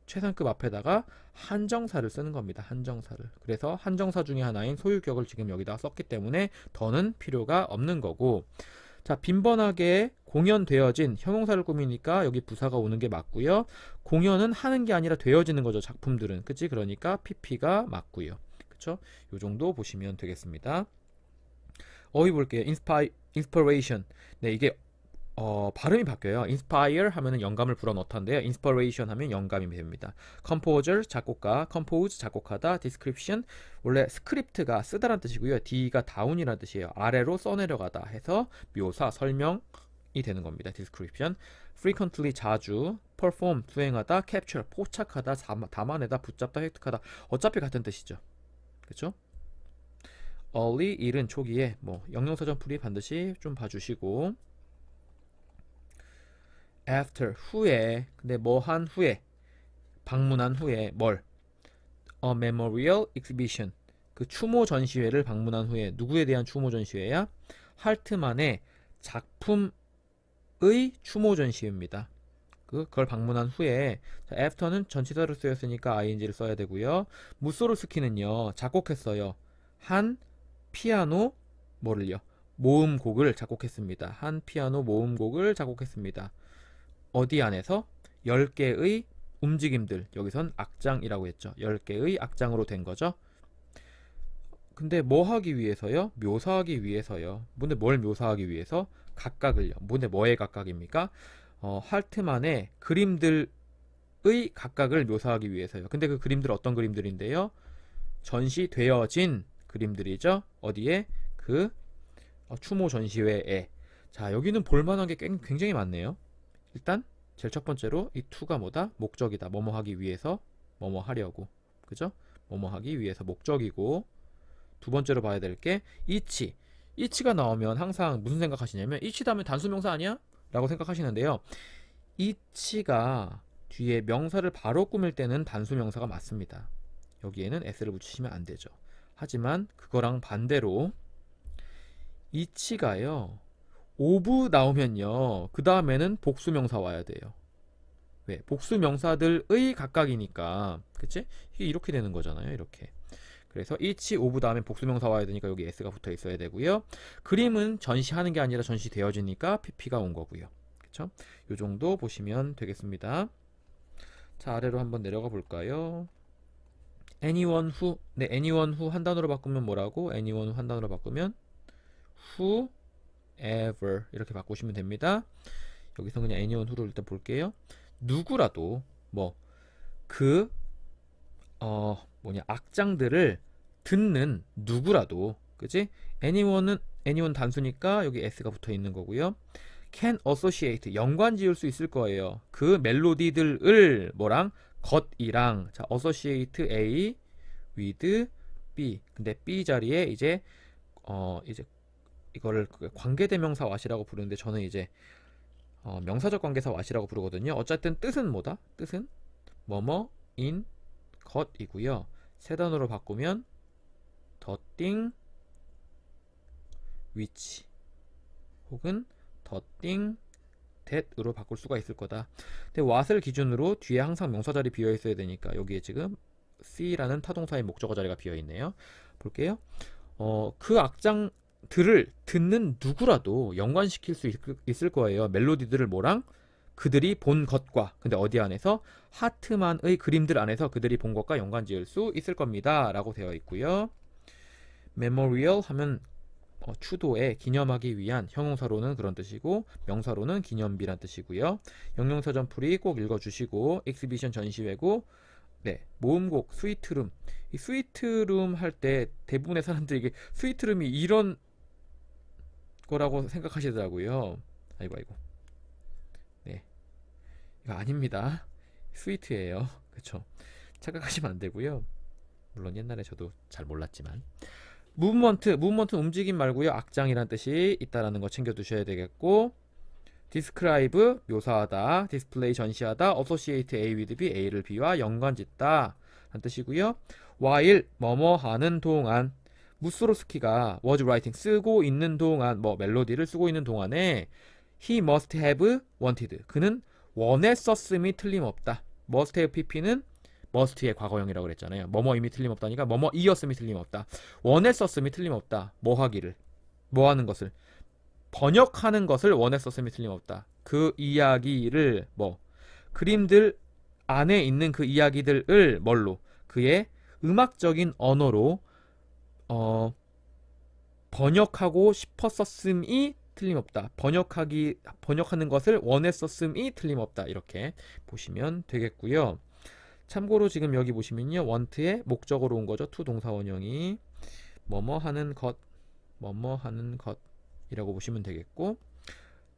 최상급 앞에다가 한정사를 쓰는 겁니다. 한정사를. 그래서 한정사 중에 하나인 소유격을 지금 여기다 썼기 때문에 더는 필요가 없는 거고, 자, 빈번하게 공연되어진 형용사를 꾸미니까 여기 부사가 오는 게 맞고요. 공연은 하는 게 아니라 되어지는 거죠, 작품들은. 그치? 그러니까 pp가 맞고요. 그쵸? 요 정도 보시면 되겠습니다. 어휘 볼게요. inspiration. 네, 이게 발음이 바뀌어요. inspire 하면은 영감을 불어넣다인데요. inspiration 하면 영감이 됩니다. composer 작곡가, compose 작곡하다, description 원래 스크립트가 쓰다란 뜻이고요. D가 다운이라는 뜻이에요. 아래로 써내려가다 해서 묘사, 설명이 되는 겁니다. description. frequently 자주, perform 수행하다, capture 포착하다, 담아내다, 붙잡다, 획득하다. 어차피 같은 뜻이죠. 그렇죠? early 이른 초기에 뭐 영영사전 풀이 반드시 좀 봐주시고, after 후에, 근데 뭐 한 후에, 방문한 후에 뭘? a memorial exhibition 그 추모 전시회를 방문한 후에. 누구에 대한 추모 전시회야? 할트만의 작품의 추모 전시회입니다. 그걸 방문한 후에. 자, after는 전치사로 쓰였으니까 ing를 써야 되고요. 무소르스키는요 작곡했어요. 한 피아노 뭐를요? 모음곡을 작곡했습니다. 한 피아노 모음곡을 작곡했습니다. 어디 안에서? 10개의 움직임들. 여기선 악장이라고 했죠. 10개의 악장으로 된 거죠. 근데 뭐 하기 위해서요? 묘사하기 위해서요. 근데 뭘 묘사하기 위해서? 각각을요. 근데 뭐의 각각입니까? 할트만의 그림들의 각각을 묘사하기 위해서요. 근데 그 그림들 어떤 그림들인데요? 전시되어진 그림들이죠. 어디에? 그 추모 전시회에. 자, 여기는 볼만한 게 굉장히 많네요. 일단 제일 첫 번째로 이 to가 뭐다? 목적이다. 뭐뭐 하기 위해서, 뭐뭐 하려고. 그죠? 뭐뭐 하기 위해서 목적이고, 두 번째로 봐야 될 게 이치. 이치가 나오면 항상 무슨 생각하시냐면, 이치 다음에 단수명사 아니야? 라고 생각하시는데요. 이치가 뒤에 명사를 바로 꾸밀 때는 단수명사가 맞습니다. 여기에는 s를 붙이시면 안 되죠. 하지만 그거랑 반대로 이치가요, 오브 나오면요, 그 다음에는 복수명사 와야 돼요. 왜? 복수명사들의 각각이니까. 그치? 이게 이렇게 되는 거잖아요. 이렇게. 그래서 이치 오브 다음에 복수명사 와야 되니까 여기 s가 붙어 있어야 되고요. 그림은 전시하는 게 아니라 전시되어지니까 pp가 온 거고요. 그쵸? 요 정도 보시면 되겠습니다. 자, 아래로 한번 내려가 볼까요? anyone who. 네, anyone who 한 단어로 바꾸면 뭐라고? anyone who 한 단어로 바꾸면 whoever 이렇게 바꾸시면 됩니다. 여기서 그냥 anyone who를 일단 볼게요. 누구라도 그 악장들을 듣는 누구라도. 그치? anyone 단수니까 여기 s가 붙어 있는 거고요. can associate 연관 지을 수 있을 거예요. 그 멜로디들을 뭐랑? 것이랑. 자, associate A with B. 근데 B 자리에 이제 이거를 관계대명사 what이라고 부르는데, 저는 이제 명사적 관계사 what이라고 부르거든요. 어쨌든 뜻은 뭐다? 뜻은 뭐뭐인 것이고요. 세 단어로 바꾸면 the thing which 혹은 the thing that으로 바꿀 수가 있을 거다. 근데 what을 기준으로 뒤에 항상 명사 자리 비어 있어야 되니까 여기에 지금 C라는 타동사의 목적어 자리가 비어있네요. 볼게요. 그 악장들을 듣는 누구라도 연관시킬 수 있을 거예요. 멜로디들을 뭐랑? 그들이 본 것과, 근데 어디 안에서? 하트만의 그림들 안에서 그들이 본 것과 연관 지을 수 있을 겁니다 라고 되어 있고요. 메모리얼 하면 추도에 기념하기 위한, 형용사로는 그런 뜻이고 명사로는 기념비란 뜻이고요. 영영사전풀이 꼭 읽어주시고, 엑스비션 전시회고, 네, 모음곡 스위트룸. 이 스위트룸 할 때 대부분의 사람들이 이게 스위트룸이 이런 거라고 생각하시더라고요. 아이고 아이고. 네, 이거 아닙니다. 스위트예요. 그쵸? 착각하시면 안 되고요. 물론 옛날에 저도 잘 몰랐지만. 무브먼트는 움직임 말고요. 악장이란 뜻이 있다라는 거 챙겨 두셔야 되겠고, describe 묘사하다, display 전시하다, associate A with B A를 B와 연관짓다 란 뜻이고요. while 뭐뭐 하는 동안, 무소로스키가 was writing 쓰고 있는 동안, 뭐 멜로디를 쓰고 있는 동안에 he must have wanted 그는 원했었음이 틀림없다. must have pp는 must의 과거형이라고 그랬잖아요. 뭐뭐임이 틀림없다니까 뭐뭐이었음이 틀림없다. 원했었음이 틀림없다. 뭐 하기를, 뭐 하는 것을, 번역하는 것을 원했었음이 틀림없다. 그 이야기를, 뭐 그림들 안에 있는 그 이야기들을 뭘로, 그의 음악적인 언어로 번역하고 싶었었음이 틀림없다. 번역하는 것을 원했었음이 틀림없다. 이렇게 보시면 되겠고요. 참고로 지금 여기 보시면요, want의 목적어로 온 거죠. to 동사 원형이 뭐뭐 하는 것, 뭐뭐 하는 것이라고 보시면 되겠고,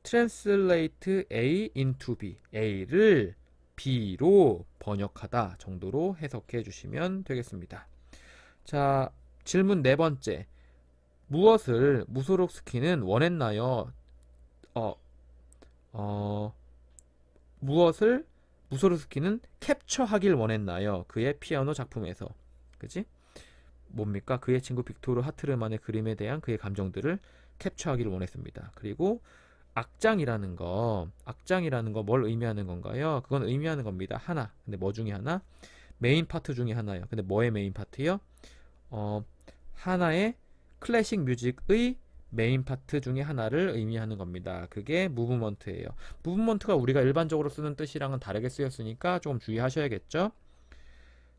translate A into B, A를 B로 번역하다 정도로 해석해 주시면 되겠습니다. 자, 질문 네 번째. 무엇을 무소록스키는 원했나요? 무엇을 무소록스키는 캡처하길 원했나요? 그의 피아노 작품에서. 그치? 뭡니까? 그의 친구 빅토르 하트르만의 그림에 대한 그의 감정들을 캡처하기를 원했습니다. 그리고 악장이라는 거 뭘 의미하는 건가요? 그건 의미하는 겁니다. 하나. 근데 뭐 중에 하나? 메인 파트 중에 하나요. 근데 뭐의 메인 파트요? 하나의 클래식 뮤직의 메인 파트 중에 하나를 의미하는 겁니다. 그게 무브먼트예요. 무브먼트가 우리가 일반적으로 쓰는 뜻이랑은 다르게 쓰였으니까 조금 주의하셔야겠죠.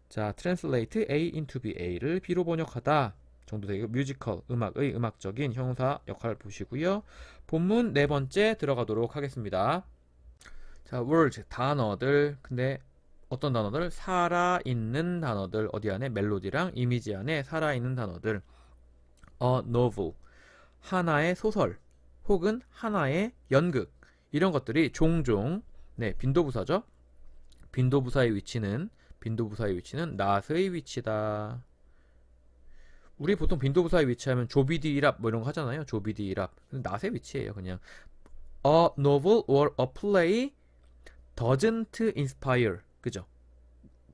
자, translate A into B, A를 B로 번역하다 정도 되고, 뮤지컬, 음악의 음악적인 형용사 역할 보시고요. 본문 네 번째 들어가도록 하겠습니다. 자, words, 단어들. 근데 어떤 단어들? 살아있는 단어들. 어디 안에? 멜로디랑 이미지 안에 살아있는 단어들. A novel, 하나의 소설 혹은 하나의 연극, 이런 것들이 종종, 네, 빈도부사죠. 빈도부사의 위치는 not의 위치다. 우리 보통 빈도부사의 위치하면 조비디랍 뭐 이런 거 하잖아요. 조비디랍. not의 위치예요. 그냥 a novel or a play doesn't inspire. 그죠?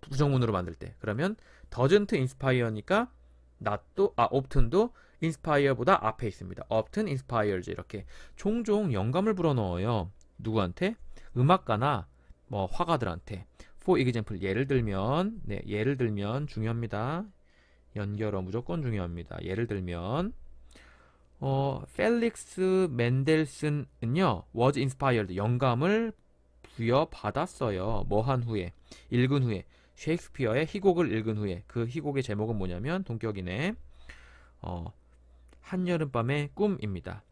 부정문으로 만들 때. 그러면 doesn't inspire니까 not도, often도 inspire보다 앞에 있습니다. often inspires. 이렇게 종종 영감을 불어넣어요. 누구한테? 음악가나 뭐 화가들한테. for example, 예를 들면, 네, 예를 들면 중요합니다. 연결어 무조건 중요합니다. 예를 들면 펠릭스 멘델슨은요 was inspired, 영감을 부여받았어요. 뭐 한 후에? 읽은 후에. 셰익스피어의 희곡을 읽은 후에. 그 희곡의 제목은 뭐냐면 동격이네. 한여름밤의 꿈입니다.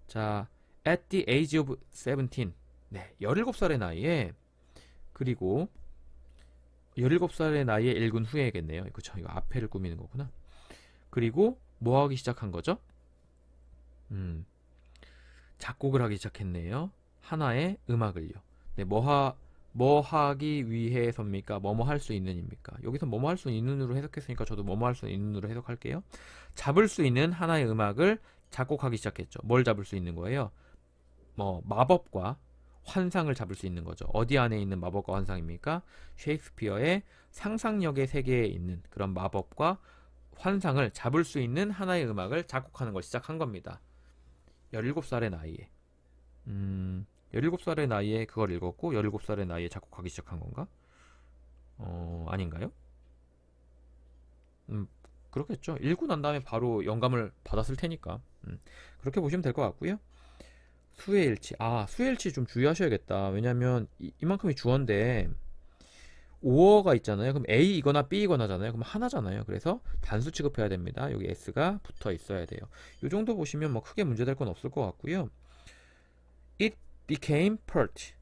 자, at the age of 17. 네, 17살의 나이에, 그리고 17살의 나이에 읽은 후에겠네요. 그쵸, 이거 앞에를 꾸미는 거구나. 그리고 뭐 하기 시작한 거죠? 작곡을 하기 시작했네요. 하나의 음악을요. 네, 뭐 하기 위해서입니까? 뭐뭐 할 수 있는입니까? 여기서 뭐뭐 할 수 있는으로 해석했으니까 저도 뭐뭐 할 수 있는으로 해석할게요. 잡을 수 있는 하나의 음악을 작곡하기 시작했죠. 뭘 잡을 수 있는 거예요? 뭐 마법과 환상을 잡을 수 있는 거죠. 어디 안에 있는 마법과 환상입니까? 셰익스피어의 상상력의 세계에 있는 그런 마법과 환상을 잡을 수 있는 하나의 음악을 작곡하는 걸 시작한 겁니다. 17살의 나이에. 17살의 나이에 그걸 읽었고 17살의 나이에 작곡하기 시작한 건가? 아닌가요? 음, 그렇겠죠. 읽고 난 다음에 바로 영감을 받았을 테니까. 그렇게 보시면 될 것 같고요. 수의 일치. 수의 일치 좀 주의하셔야겠다. 왜냐면 이만큼이 주어인데 오어가 있잖아요. 그럼 A이거나 B이거나잖아요. 그럼 하나잖아요. 그래서 단수 취급해야 됩니다. 여기 S가 붙어 있어야 돼요. 이 정도 보시면 뭐 크게 문제될 건 없을 것 같고요. It became part.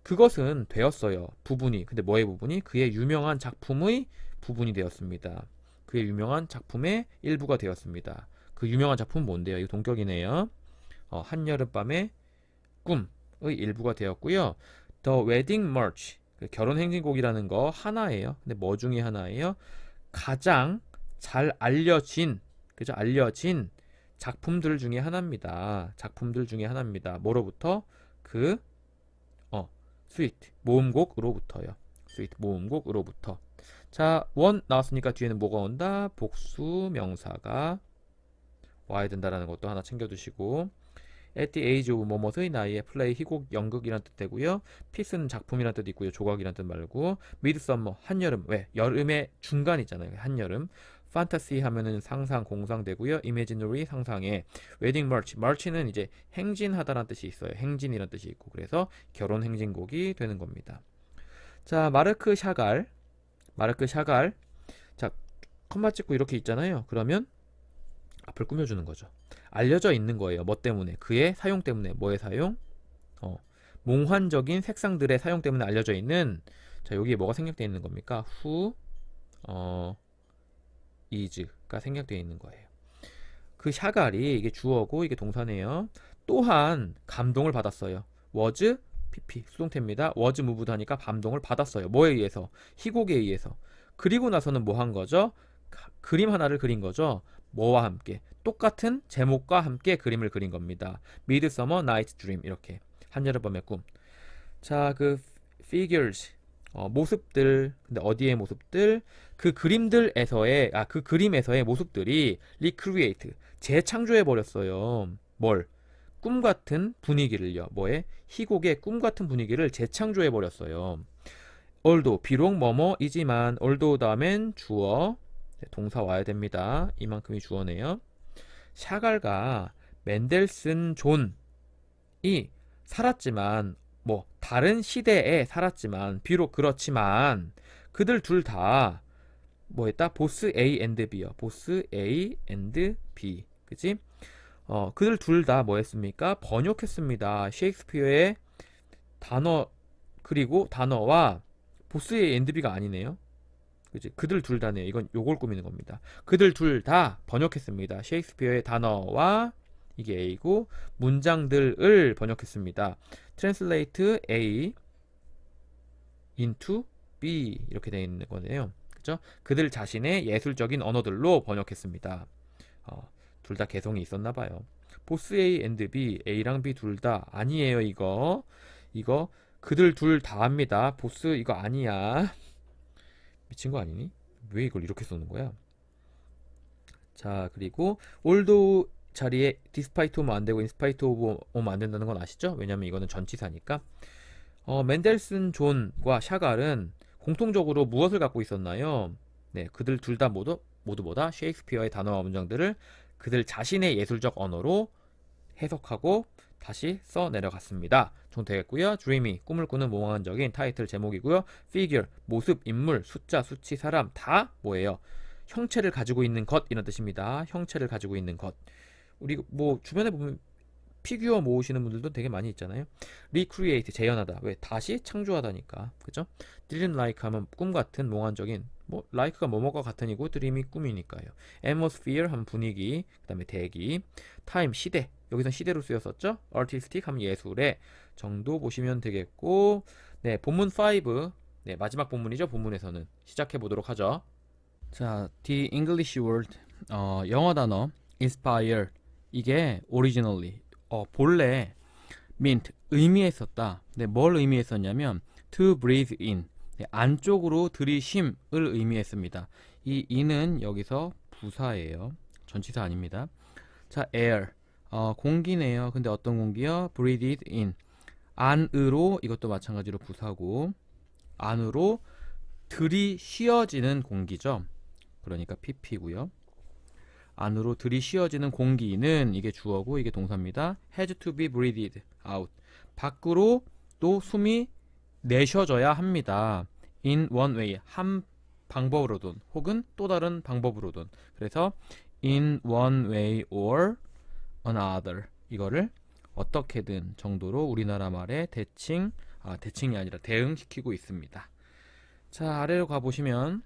그것은 되었어요. 부분이. 근데 뭐의 부분이? 그의 유명한 작품의 부분이 되었습니다. 그의 유명한 작품의 일부가 되었습니다. 그 유명한 작품은 뭔데요? 이거 동격이네요. 한여름밤의 꿈의 일부가 되었고요. The Wedding March. 결혼 행진곡이라는 거 하나예요. 근데 뭐 중에 하나예요? 가장 잘 알려진, 그죠? 알려진 작품들 중에 하나입니다. 작품들 중에 하나입니다. 뭐로부터? 그 스위트 모음곡으로부터요. 스위트 모음곡으로부터. 자, 원 나왔으니까 뒤에는 뭐가 온다? 복수 명사가 와야 된다라는 것도 하나 챙겨두시고, at the age of 뭐뭐의 나이에 플레이 희곡 연극이란 뜻 되고요. 피스는 작품이란 뜻 있고요. 조각이란 뜻 말고. midsummer 한여름. 왜? 여름의 중간 있잖아요. 한여름. fantasy 하면은 상상 공상되고요. imaginary 상상에. wedding march. march는 이제 행진하다라는 뜻이 있어요. 행진이란 뜻이 있고. 그래서 결혼 행진곡이 되는 겁니다. 자, 마르크 샤갈. 마르크 샤갈. 자, 컴마 찍고 이렇게 있잖아요. 그러면 앞을 꾸며주는 거죠. 알려져 있는 거예요. 뭐 때문에? 그의 사용 때문에. 뭐의 사용? 몽환적인 색상들의 사용 때문에 알려져 있는. 자, 여기에 뭐가 생략되어 있는 겁니까? who is가 생략되어 있는 거예요. 그 샤갈이 이게 주어고 이게 동사네요. 또한 감동을 받았어요. was pp 수동태입니다. was moved 하니까 감동을 받았어요. 뭐에 의해서? 희곡에 의해서. 그리고 나서는 뭐 한 거죠? 그림 하나를 그린 거죠. 뭐와 함께? 똑같은 제목과 함께 그림을 그린 겁니다. Midsummer Night's Dream. 이렇게 한여름밤의 꿈. 자, 그 figures 모습들. 근데 어디의 모습들? 그 그림들에서의 그 그림에서의 모습들이 recreate 재창조해 버렸어요. 뭘? 꿈 같은 분위기를요. 뭐에? 희곡의 꿈 같은 분위기를 재창조해 버렸어요. although 비록 뭐뭐이지만 although 다음엔 주어 동사 와야 됩니다. 이만큼이 주어네요. 샤갈과 멘델슨 존이 살았지만 뭐 다른 시대에 살았지만 비록 그렇지만 그들 둘 다 뭐 했다? 보스 A and B요. 보스 A and B. 그치? 그들 둘 다 뭐 했습니까? 번역했습니다. 셰익스피어의 단어 그리고 단어와 보스 A and B가 아니네요. 그치? 그들 둘 다네요. 이건 요걸 꾸미는 겁니다. 그들 둘 다 번역했습니다. 셰익스피어의 단어와 이게 A고 문장들을 번역했습니다. Translate A into B 이렇게 되어 있는 거네요. 그죠? 그들 자신의 예술적인 언어들로 번역했습니다. 둘 다 개성이 있었나 봐요. 보스 A and B, A랑 B 둘 다 아니에요. 이거 그들 둘 다 합니다. 보스 이거 아니야. 미친 거 아니니? 왜 이걸 이렇게 쓰는 거야? 자, 그리고 although 자리에 despite 오면 안 되고 in spite of 오면 안 된다는 건 아시죠? 왜냐면 이거는 전치사니까. 멘델슨 존과 샤갈은 공통적으로 무엇을 갖고 있었나요? 네, 그들 둘 다 모두 뭐다? 셰익스피어의 단어와 문장들을 그들 자신의 예술적 언어로 해석하고 다시 써 내려갔습니다. 정 되겠고요. Dreamy 꿈을 꾸는 몽환적인 타이틀 제목이고요. Figure 모습, 인물, 숫자, 수치, 사람 다 뭐예요? 형체를 가지고 있는 것 이런 뜻입니다. 형체를 가지고 있는 것. 우리 뭐 주변에 보면 피규어 모으시는 분들도 되게 많이 있잖아요. Recreate 재현하다. 왜? 다시 창조하다니까. 그죠? Dream like 하면 꿈 같은 몽환적인 뭐 like가 뭐뭐가 같은이고 dream이 꿈이니까요. Atmosphere 하면 분위기, 그다음에 대기, time 시대. 여기서 시대로 쓰였었죠. Artistic 하면 예술의 정도 보시면 되겠고, 네, 본문 5. 네, 마지막 본문이죠. 본문에서는 시작해 보도록 하죠. 자, the English word 영어 단어 inspire 이게 originally 본래 meant 의미했었다. 네, 뭘 의미했었냐면 to breathe in 네, 안쪽으로 들이쉼을 의미했습니다. 이 in은 여기서 부사예요. 전치사 아닙니다. 자, air 공기네요. 근데 어떤 공기요? breathe it in 안으로 이것도 마찬가지로 부사고 안으로 들이쉬어지는 공기죠. 그러니까 pp고요. 안으로 들이쉬어지는 공기는 이게 주어고 이게 동사입니다. has to be breathed out. 밖으로 또 숨이 내쉬어져야 합니다. in one way. 한 방법으로든 혹은 또 다른 방법으로든. 그래서 in one way or another. 이거를 어떻게든 정도로 우리나라 말에 대칭이 아니라 대응시키고 있습니다. 자, 아래로 가보시면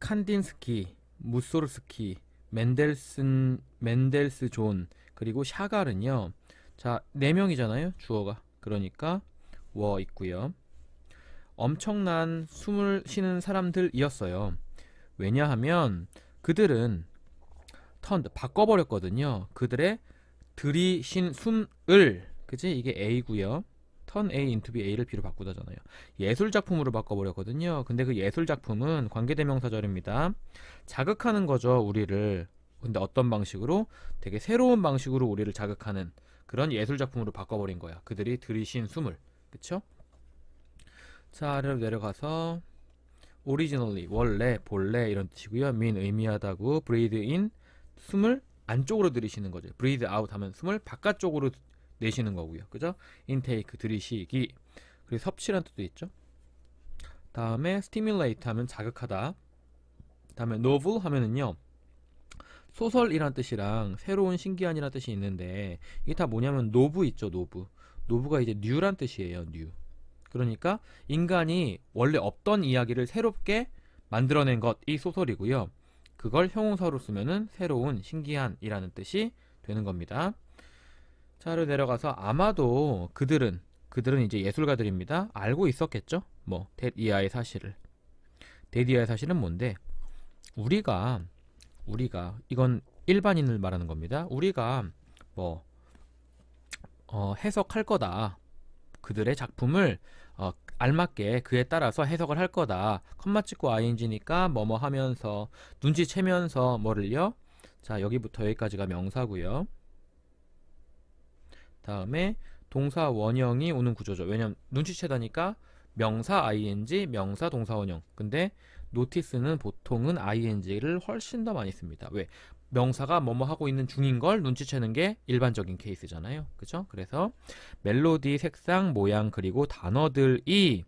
칸딘스키, 무소르스키, 멘델스 존, 그리고 샤갈은요. 자, 4명이잖아요. 주어가. 그러니까 워 있고요. 엄청난 숨을 쉬는 사람들이었어요. 왜냐하면 그들은 바꿔버렸거든요. 그들의 들이쉰 숨을, 그치? 이게 A고요. turn A into be A를 B로 바꾸다잖아요. 예술작품으로 바꿔버렸거든요. 근데 그 예술작품은 관계대명사절입니다. 자극하는 거죠, 우리를. 근데 어떤 방식으로? 되게 새로운 방식으로 우리를 자극하는 그런 예술작품으로 바꿔버린 거야. 그들이 들이쉰 숨을. 그쵸? 자, 아래로 내려가서 originally, 원래, 본래 이런 뜻이고요. mean, 의미하다고. breathe in, 숨을 안쪽으로 들이쉬는 거죠. breathe out 하면 숨을 바깥쪽으로 내쉬는 거고요. 그죠? intake, 들이쉬기. 그리고 섭취란 뜻도 있죠. 다음에 stimulate 하면 자극하다. 다음에 novel 하면은요. 소설이란 뜻이랑 새로운 신기한이란 뜻이 있는데 이게 다 뭐냐면 노브 있죠. 노브가 이제 new란 뜻이에요. new. 그러니까 인간이 원래 없던 이야기를 새롭게 만들어낸 것이 소설이고요. 그걸 형용사로 쓰면은 새로운 신기한이라는 뜻이 되는 겁니다. 자로 내려가서 아마도 그들은 이제 예술가들입니다. 알고 있었겠죠? 뭐 데디아의 사실을. 데디아의 사실은 뭔데? 우리가 이건 일반인을 말하는 겁니다. 우리가 뭐 해석할 거다. 그들의 작품을 알맞게 그에 따라서 해석을 할 거다. 컴마 찍고 ing니까 뭐뭐 하면서 눈치채면서 뭐를요? 자, 여기부터 여기까지가 명사고요. 다음에 동사 원형이 오는 구조죠. 왜냐면 눈치채다니까 명사 ing, 명사 동사 원형. 근데 노티스는 보통은 ing를 훨씬 더 많이 씁니다. 왜? 명사가 뭐뭐 하고 있는 중인 걸 눈치채는 게 일반적인 케이스잖아요. 그죠? 그래서 멜로디, 색상, 모양, 그리고 단어들이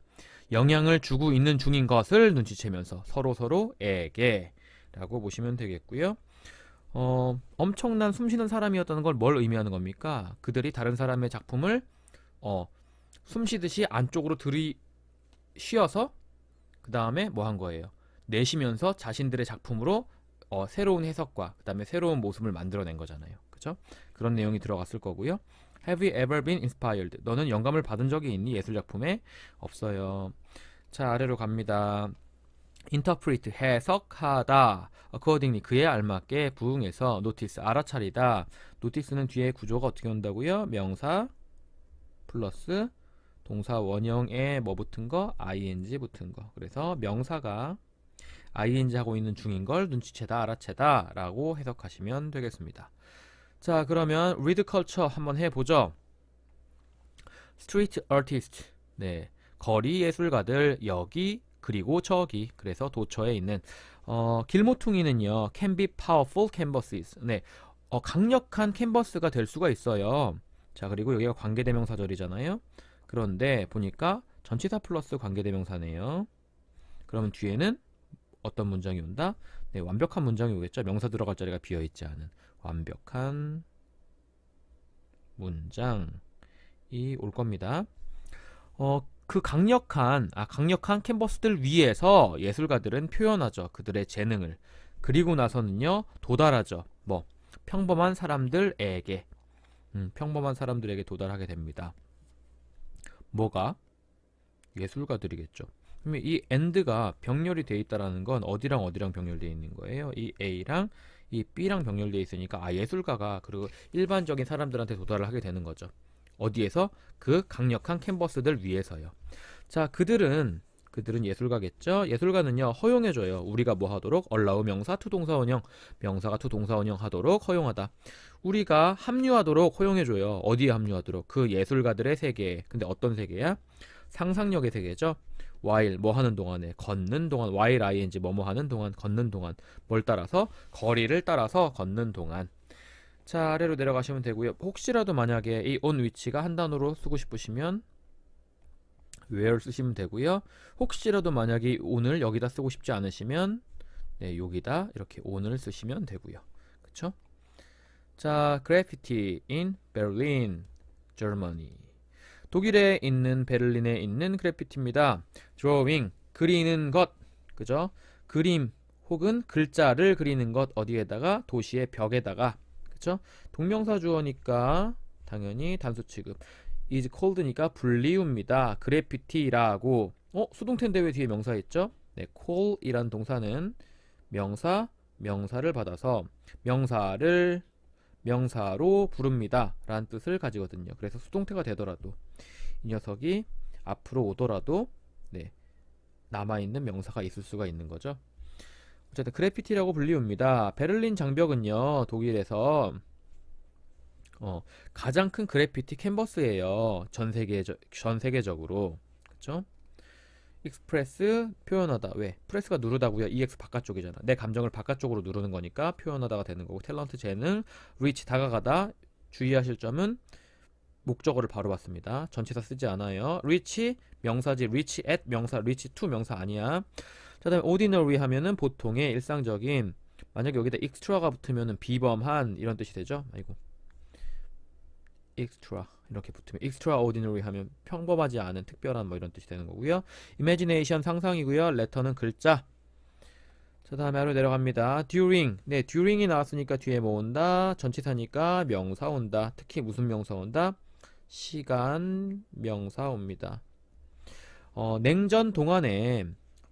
영향을 주고 있는 중인 것을 눈치채면서 서로에게 라고 보시면 되겠고요. 엄청난 숨쉬는 사람이었다는 걸 뭘 의미하는 겁니까? 그들이 다른 사람의 작품을 숨쉬듯이 안쪽으로 들이쉬어서 그 다음에 뭐 한 거예요? 내쉬면서 자신들의 작품으로 새로운 해석과 그 다음에 새로운 모습을 만들어낸 거잖아요. 그죠? 그런 내용이 들어갔을 거고요. Have you ever been inspired? 너는 영감을 받은 적이 있니? 예술작품에? 없어요. 자, 아래로 갑니다. interpret, 해석하다. accordingly, 그에 알맞게 부응해서 notice, 알아차리다. notice는 뒤에 구조가 어떻게 온다고요? 명사 플러스 동사 원형에 뭐 붙은 거? ing 붙은 거. 그래서 명사가 ing 하고 있는 중인 걸 눈치채다, 알아채다 라고 해석하시면 되겠습니다. 자, 그러면 read culture 한번 해보죠. street artist, 네, 거리 예술가들 여기 그리고 저기, 그래서 도처에 있는 길모퉁이는요 can be powerful canvases, 네, 강력한 캔버스가 될 수가 있어요. 자, 그리고 여기가 관계대명사절이잖아요. 그런데 보니까 전치사 플러스 관계대명사네요. 그러면 뒤에는 어떤 문장이 온다? 네, 완벽한 문장이 오겠죠. 명사 들어갈 자리가 비어있지 않은 완벽한 문장이 올 겁니다. 그 강력한 캔버스들 위에서 예술가들은 표현하죠. 그들의 재능을. 그리고 나서는요 도달하죠. 뭐 평범한 사람들에게 도달하게 됩니다. 뭐가? 예술가들이겠죠. 그러면 이 and가 병렬이 돼 있다라는 건 어디랑 병렬되어 있는 거예요? 이 A랑 이 B랑 병렬되어 있으니까 예술가가 그리고 일반적인 사람들한테 도달을 하게 되는 거죠. 어디에서? 그 강력한 캔버스들 위에서요. 자, 그들은 예술가겠죠. 예술가는요 허용해줘요. 우리가 뭐 하도록? allow 명사 to 동사 원형, 명사가 to 동사 원형 하도록 허용하다. 우리가 합류하도록 허용해줘요. 어디에 합류하도록? 그 예술가들의 세계에. 근데 어떤 세계야? 상상력의 세계죠. while 뭐 하는 동안에, 걷는 동안, while ing 뭐뭐 하는 동안, 걷는 동안, 뭘 따라서, 거리를 따라서 걷는 동안. 자, 아래로 내려가시면 되고요. 혹시라도 만약에 이 on which가 한 단어로 쓰고 싶으시면 where 쓰시면 되고요. 혹시라도 만약에 이 on을 여기다 쓰고 싶지 않으시면 네, 여기다 이렇게 on을 쓰시면 되고요. 그쵸? 자, graffiti in Berlin, Germany. 독일에 있는, 베를린에 있는 그래피티입니다. drawing, 그리는 것, 그죠? 그림 혹은 글자를 그리는 것, 어디에다가? 도시의 벽에다가, 그쵸? 동명사 주어니까 당연히 단수 취급. is called니까 불리웁니다. 그래피티라고. 수동태인데 왜 뒤에 명사 있죠? 네, call이란 동사는 명사를 받아서 명사로 부릅니다 라는 뜻을 가지거든요. 그래서 수동태가 되더라도 이 녀석이 앞으로 오더라도 네, 남아있는 명사가 있을 수가 있는 거죠. 어쨌든 그래피티라고 불리웁니다. 베를린 장벽은요, 독일에서 가장 큰 그래피티 캔버스예요. 전 세계적으로. 그쵸? 익스프레스, 표현하다. 왜? 프레스가 누르다고요. EX 바깥쪽이잖아. 내 감정을 바깥쪽으로 누르는 거니까 표현하다가 되는 거고. 탤런트 재능, 리치 다가가다. 주의하실 점은 목적어를 바로 봤습니다. 전치사 쓰지 않아요. 리치 명사지. 리치 at 명사, 리치 to 명사 아니야. 자, 다음에 ordinary 하면은 보통의 일상적인. 만약에 여기다 extra가 붙으면은 비범한 이런 뜻이 되죠. 아이고. extra 이렇게 붙으면 extraordinary 하면 평범하지 않은, 특별한 뭐 이런 뜻이 되는 거고요. imagination 상상이고요. letter는 글자. 자, 다음에 아래로 내려갑니다. during. 네, during이 나왔으니까 뒤에 뭐 온다? 전치사니까 명사 온다. 특히 무슨 명사 온다? 시간 명사 옵니다. 냉전 동안에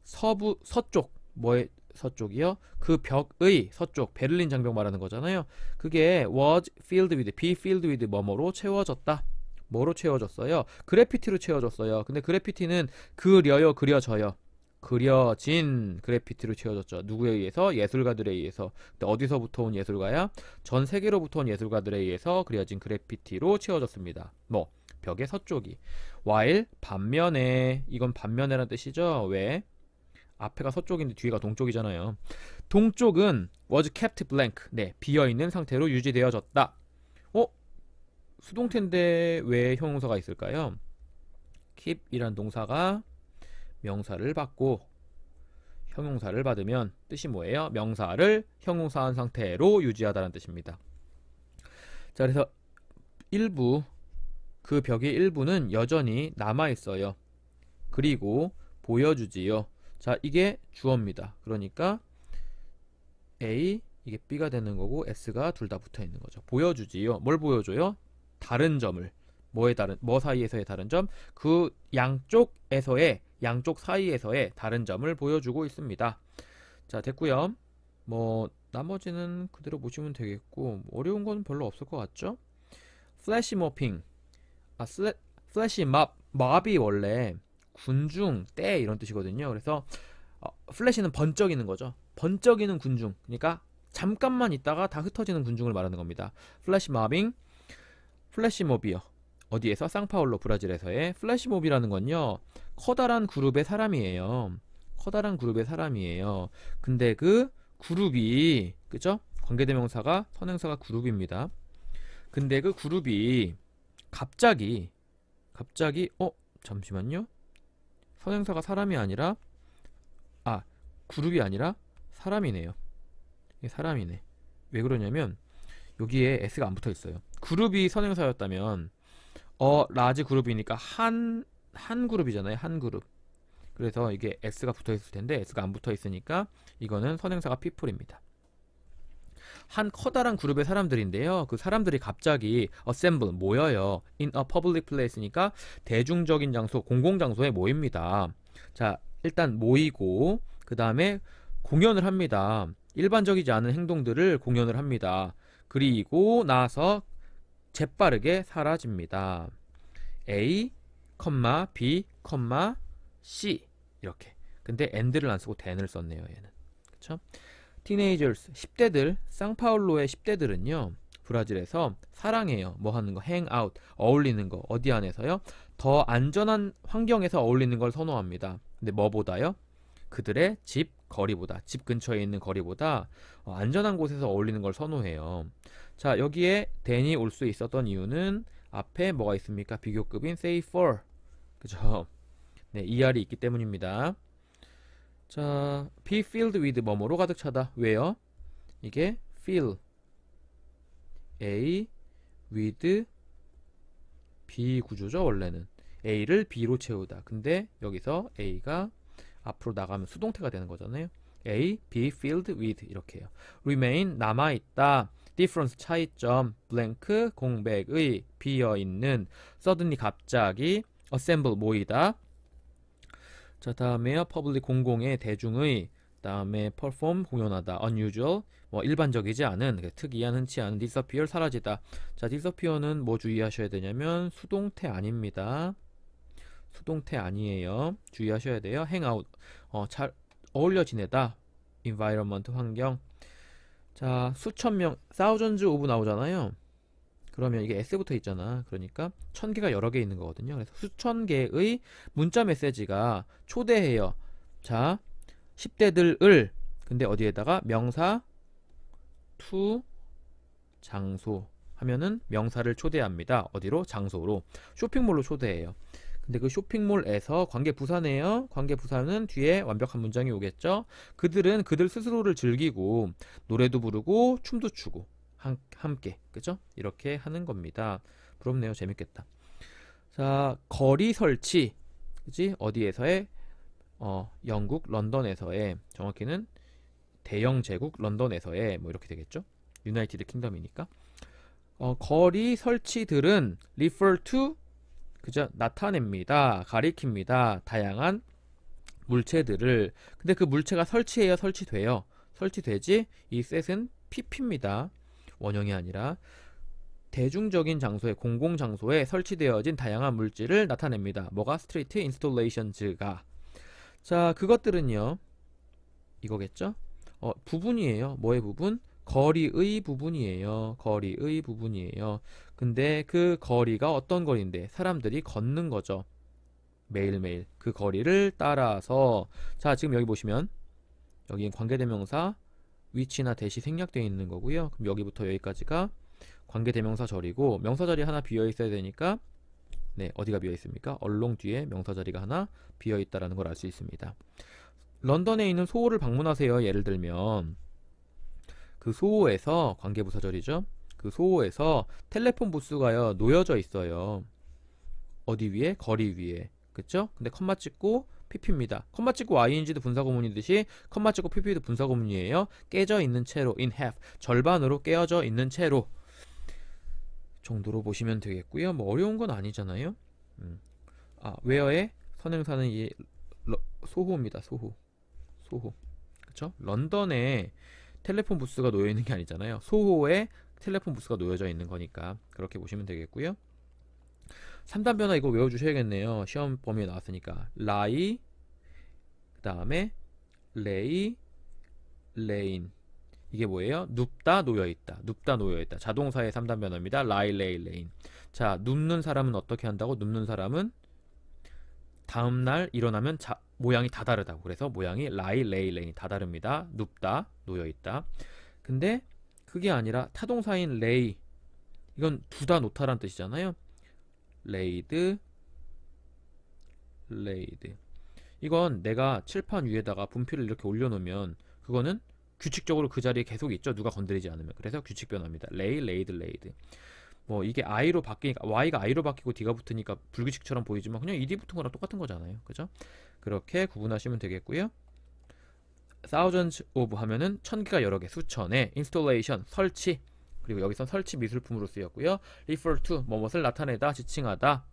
서쪽, 뭐의 서쪽이요? 그 벽의 서쪽, 베를린 장벽 말하는 거잖아요. 그게 was filled with, be filled with 뭐뭐로 채워졌다. 뭐로 채워졌어요? 그래피티로 채워졌어요. 근데 그래피티는 그려져요. 그려진 그래피티로 채워졌죠. 누구에 의해서? 예술가들에 의해서. 근데 어디서부터 온 예술가야? 전 세계로부터 온 예술가들에 의해서 그려진 그래피티로 채워졌습니다. 뭐 벽의 서쪽이. while 반면에, 이건 반면에라는 뜻이죠. 왜? 앞에가 서쪽인데 뒤가 동쪽이잖아요. 동쪽은 was kept blank. 네, 비어있는 상태로 유지되어졌다. 수동태인데 왜 형용사가 있을까요? keep이란 동사가 명사를 받고 형용사를 받으면 뜻이 뭐예요? 명사를 형용사한 상태로 유지하다는 뜻입니다. 자, 그래서 일부, 그 벽의 일부는 여전히 남아있어요. 그리고 보여주지요. 자, 이게 주어입니다. 그러니까 A, 이게 B가 되는 거고 S가 둘 다 붙어 있는 거죠. 보여주지요. 뭘 보여줘요? 다른 점을. 뭐 사이에서의 다른 점? 그 양쪽 사이에서의 다른 점을 보여주고 있습니다. 자, 됐고요. 뭐 나머지는 그대로 보시면 되겠고, 어려운 건 별로 없을 것 같죠? 플래시 모핑. 플래시 몹이 원래 군중, 때 이런 뜻이거든요. 그래서 플래시는 번쩍이는 거죠. 번쩍이는 군중. 그러니까 잠깐만 있다가 다 흩어지는 군중을 말하는 겁니다. 플래시몹잉, 플래시몹이요. 어디에서? 상파울로, 브라질에서의. 플래시몹이라는 건요, 커다란 그룹의 사람이에요. 커다란 그룹의 사람이에요. 근데 그 그룹이, 그죠? 관계대명사가, 선행사가 그룹입니다. 근데 그 그룹이 갑자기 잠시만요. 선행사가 사람이 아니라, 그룹이 아니라 사람이네요. 이게 사람이네. 왜 그러냐면 여기에 S가 안 붙어 있어요. 그룹이 선행사였다면 라지 그룹이니까 한 그룹이잖아요. 한 그룹. 그래서 이게 S가 붙어 있을 텐데 S가 안 붙어 있으니까 이거는 선행사가 people입니다. 한 커다란 그룹의 사람들인데요. 그 사람들이 갑자기 assemble, 모여요. in a public place니까 대중적인 장소, 공공장소에 모입니다. 자, 일단 모이고 그 다음에 공연을 합니다. 일반적이지 않은 행동들을 공연을 합니다. 그리고 나서 재빠르게 사라집니다. A, B, C 이렇게. 근데 and를 안 쓰고 than을 썼네요. 얘는. 그쵸? teenagers, 10대들, 상파울로의 10대들은요, 브라질에서 사랑해요. 뭐 하는 거? hang out, 어울리는 거. 어디 안에서요? 더 안전한 환경에서 어울리는 걸 선호합니다. 근데 뭐보다요? 그들의 집 거리보다, 집 근처에 있는 거리보다 안전한 곳에서 어울리는 걸 선호해요. 자, 여기에 than이 올 수 있었던 이유는 앞에 뭐가 있습니까? 비교급인 safer. 그죠? 네, ER이 있기 때문입니다. 자, be filled with 뭐뭐로 가득 차다. 왜요? 이게 fill A with B 구조죠. 원래는 A를 B로 채우다. 근데 여기서 A가 앞으로 나가면 수동태가 되는 거잖아요. A, be filled with 이렇게요. remain 남아있다. difference 차이점. blank 공백의 비어있는. suddenly 갑자기. assemble 모이다. 자, 다음에요. public 공공의 대중의. 다음에 perform 공연하다. unusual 뭐 일반적이지 않은 특이한 흔치 않은. disappear 사라지다. 자, disappear는 뭐 주의하셔야 되냐면 수동태 아닙니다. 수동태 아니에요. 주의하셔야 돼요. hang out 잘 어울려 지내다. environment 환경. 자, 수천 명 thousands of 나오잖아요. 그러면 이게 s부터 있잖아. 그러니까 1000개가 여러 개 있는 거거든요. 그래서 수천 개의 문자 메시지가 초대해요. 자, 10대들을 근데 어디에다가 명사 to 장소 하면은 명사를 초대합니다. 어디로? 장소로. 쇼핑몰로 초대해요. 근데 그 쇼핑몰에서 관계 부사네요. 관계 부사는 뒤에 완벽한 문장이 오겠죠. 그들은 그들 스스로를 즐기고 노래도 부르고 춤도 추고 함께, 그죠? 이렇게 하는 겁니다. 부럽네요. 재밌겠다. 자, 거리 설치, 그지? 어디에서의? 영국 런던에서의, 정확히는 대영 제국 런던에서의 뭐 이렇게 되겠죠. 유나이티드 킹덤이니까. 거리 설치들은 refer to, 그죠? 나타냅니다. 가리킵니다. 다양한 물체들을. 근데 그 물체가 설치해요? 설치돼요? 설치되지? 이 set은 pp입니다. 원형이 아니라. 대중적인 장소에, 공공장소에 설치되어진 다양한 물질을 나타냅니다. 뭐가? 스트리트 인스톨레이션즈가. 자, 그것들은요, 이거겠죠? 부분이에요. 뭐의 부분? 거리의 부분이에요. 거리의 부분이에요. 근데 그 거리가 어떤 거리인데? 사람들이 걷는 거죠. 매일매일. 그 거리를 따라서. 자, 지금 여기 보시면 여기 관계대명사 위치나 대시 생략되어 있는 거고요. 그럼 여기부터 여기까지가 관계대명사 절이고, 명사 자리 하나 비어 있어야 되니까, 네, 어디가 비어 있습니까? 얼롱 뒤에 명사 자리가 하나 비어 있다라는 걸 알 수 있습니다. 런던에 있는 소호를 방문하세요. 예를 들면 그 소호에서, 관계부사절이죠. 그 소호에서 텔레폰 부스가요 놓여져 있어요. 어디 위에? 거리 위에. 그쵸? 근데 컴마 찍고 pp입니다. 컴마 찍고 ing도 분사구문이듯이 컴마 찍고 pp도 분사구문이에요. 깨져 있는 채로, in half, 절반으로 깨어져 있는 채로 정도로 보시면 되겠고요. 뭐 어려운 건 아니잖아요. where의 선행사는 이 소호입니다. 소호. 그쵸? 런던에 텔레폰 부스가 놓여 있는 게 아니잖아요. 소호에 텔레폰 부스가 놓여져 있는 거니까 그렇게 보시면 되겠고요. 3단 변화 이거 외워주셔야겠네요. 시험 범위에 나왔으니까. lie, 그 다음에 lay, lay인. 이게 뭐예요? 눕다, 놓여있다. 눕다, 놓여있다. 자동사의 3단 변화입니다. lie, lay, lay인. 자, 눕는 사람은 어떻게 한다고? 눕는 사람은 다음날 일어나면 모양이 다 다르다고. 그래서 모양이 lie, lay, lay인 다 다릅니다. 눕다, 놓여있다. 근데 그게 아니라 타동사인 lay, 이건 두다, 놓다란 뜻이잖아요. laid, 이건 내가 칠판 위에다가 분필을 이렇게 올려놓으면 그거는 규칙적으로 그 자리에 계속 있죠. 누가 건드리지 않으면. 그래서 규칙 변화입니다. lay, laid. 뭐 이게 i로 바뀌니까, y가 i로 바뀌고 d가 붙으니까 불규칙처럼 보이지만 그냥 ed 붙은 거랑 똑같은 거잖아요. 그죠? 그렇게 구분하시면 되겠고요. thousands of 하면은 1000개가 여러 개, 수천에. installation, 설치. 그리고 여기서 설치 미술품으로 쓰였고요. refer to, 뭐뭇을 나타내다, 지칭하다,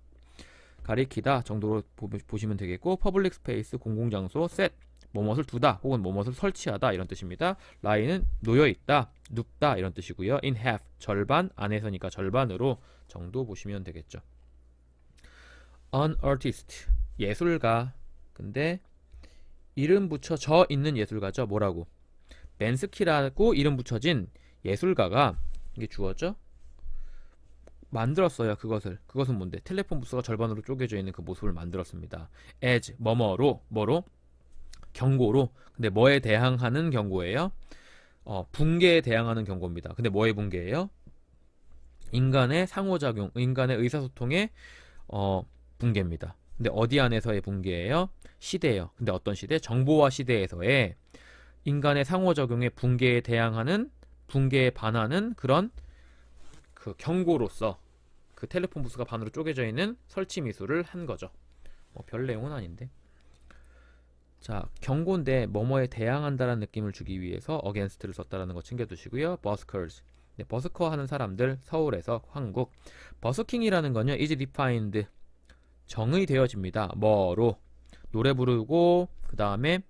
가리키다 정도로 보시면 되겠고, public space, 공공장소, set, 뭐뭇을 두다 혹은 뭐뭇을 설치하다 이런 뜻입니다. lie는 놓여있다, 눕다 이런 뜻이고요. in half, 절반, 안에서니까 절반으로 정도 보시면 되겠죠. an artist, 예술가. 근데 이름 붙여져 있는 예술가죠. 뭐라고? 벤스키라고 이름 붙여진 예술가가, 이게 주어죠. 만들었어요. 그것은 뭔데? 텔레폰 부스가 절반으로 쪼개져 있는 그 모습을 만들었습니다. as 뭐뭐로 뭐로 경고로. 근데 뭐에 대항하는 경고예요? 붕괴에 대항하는 경고입니다. 근데 뭐의 붕괴예요? 인간의 상호작용, 인간의 의사소통의 붕괴입니다. 근데 어디 안에서의 붕괴예요? 시대예요. 근데 어떤 시대? 정보화 시대에서의 인간의 상호작용의 붕괴에 대항하는, 붕괴에 반하는 그런 그 경고로서 그 텔레폰 부스가 반으로 쪼개져 있는 설치 미술을 한 거죠. 별 내용은 아닌데. 자, 경고인데 뭐뭐에 대항한다라는 느낌을 주기 위해서 against를 썼다라는 거 챙겨두시고요. buskers. 네, 버스커 하는 사람들, 서울에서 한국. 버스킹이라는 건요, is defined. 정의되어집니다. 뭐로? 노래 부르고, 그 다음에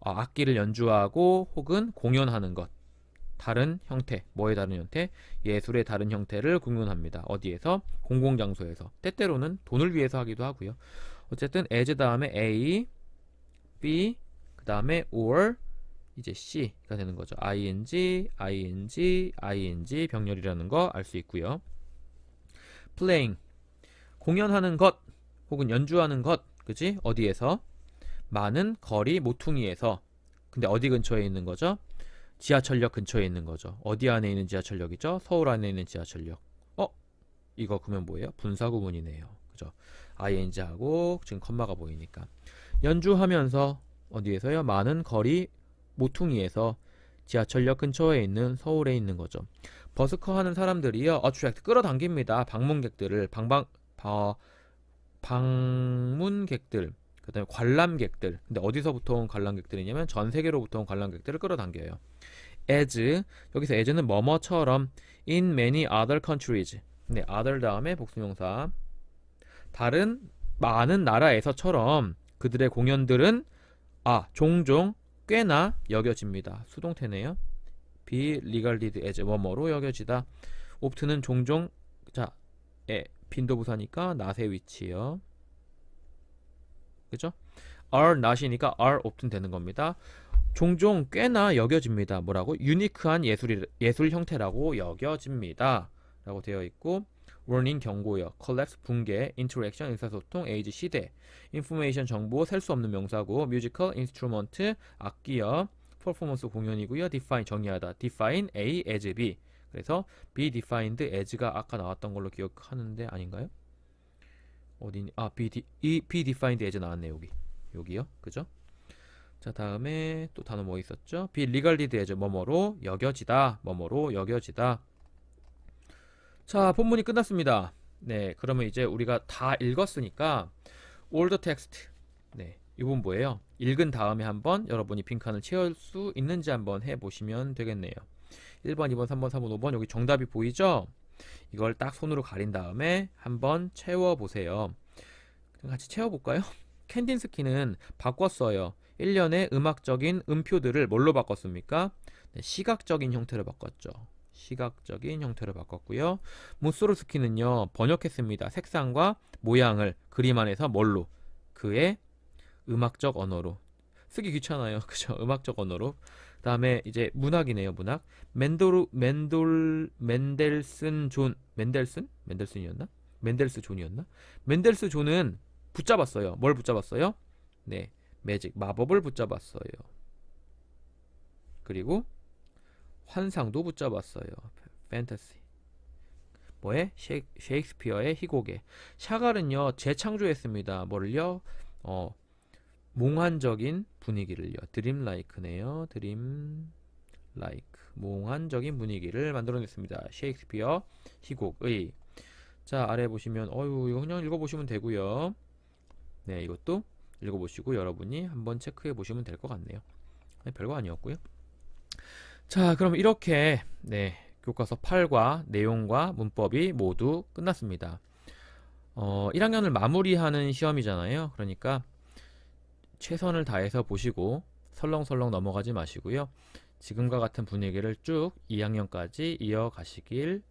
악기를 연주하고, 혹은 공연하는 것. 다른 형태, 뭐의 다른 형태? 예술의 다른 형태를 공연합니다. 어디에서? 공공장소에서. 때때로는 돈을 위해서 하기도 하고요. 어쨌든 as 다음에 A, B, 그 다음에 or, 이제 C가 되는 거죠. ing, 병렬이라는 거 알 수 있고요. playing, 공연하는 것, 혹은 연주하는 것, 그치? 어디에서? 많은 거리 모퉁이에서. 근데 어디 근처에 있는 거죠? 지하철역 근처에 있는 거죠. 어디 안에 있는 지하철역이죠? 서울 안에 있는 지하철역. 이거 그러면 뭐예요? 분사구문이네요. 그죠? ing하고 지금 컴마가 보이니까. 연주하면서 어디에서요? 많은 거리 모퉁이에서 지하철역 근처에 있는 서울에 있는 거죠. 버스커 하는 사람들이요, attract, 끌어당깁니다. 방문객들, 그 다음에 관람객들. 근데 어디서부터 온 관람객들이냐면 전 세계로부터 온 관람객들을 끌어당겨요. as, 여기서 as는 뭐뭐처럼 in many other countries. 네, other 다음에 복수명사. 다른 많은 나라에서처럼 그들의 공연들은 종종 꽤나 여겨집니다. 수동태네요. be regarded as 뭐뭐로 여겨지다. often은 종종. 자, 빈도부사니까 not의 위치요. 그죠? are not이니까 are often 되는 겁니다. 종종 꽤나 여겨집니다. 뭐라고? 유니크한 예술 형태라고 여겨집니다. 라고 되어 있고, warning 경고요. collapse 붕괴, interaction 의사소통, age 시대, information 정보, 셀 수 없는 명사고, musical instrument 악기요, performance 공연이고요, define 정의하다, define A as B. 그래서 be defined as가 아까 나왔던 걸로 기억하는데 아닌가요? 어디니? be defined as 나왔네. 여기요. 그죠? 자, 다음에 또 단어 뭐 있었죠? be regarded as 뭐뭐로 여겨지다. 뭐뭐로 여겨지다. 자, 본문이 끝났습니다. 네, 그러면 이제 우리가 다 읽었으니까 all the text. 네, 이건 뭐예요? 읽은 다음에 한번 여러분이 빈칸을 채울 수 있는지 한번 해보시면 되겠네요. 1번, 2번, 3번, 4번, 5번 여기 정답이 보이죠? 이걸 딱 손으로 가린 다음에 한번 채워보세요. 같이 채워볼까요? 캔딘스키는 바꿨어요. 1년의 음악적인 음표들을 뭘로 바꿨습니까? 네, 시각적인 형태로 바꿨죠. 시각적인 형태로 바꿨고요. 무소르스키는요, 번역했습니다. 색상과 모양을 그림 안에서 뭘로? 그의 음악적 언어로. 쓰기 귀찮아요. 그죠? 음악적 언어로. 그 다음에 이제 문학이네요. 문학. 맨델슨 존. 맨델슨이었나? 맨델스 존이었나? 맨델스 존은 붙잡았어요. 뭘 붙잡았어요? 네, 매직, 마법을 붙잡았어요. 그리고 환상도 붙잡았어요. 판타시. 뭐에? 셰익스피어의 희곡에. 샤갈은요, 재창조했습니다. 뭐를요? 몽환적인 분위기를요. 드림 라이크네요. 드림 라이크. 몽환적인 분위기를 만들어냈습니다. 셰익스피어 희곡의. 자, 아래 보시면 이거 그냥 읽어보시면 되고요. 네, 이것도 읽어보시고 여러분이 한번 체크해 보시면 될 것 같네요. 네, 별거 아니었고요. 자, 그럼 이렇게 네, 교과서 8과 내용과 문법이 모두 끝났습니다. 1학년을 마무리하는 시험이잖아요. 그러니까 최선을 다해서 보시고 설렁설렁 넘어가지 마시고요. 지금과 같은 분위기를 쭉 2학년까지 이어가시길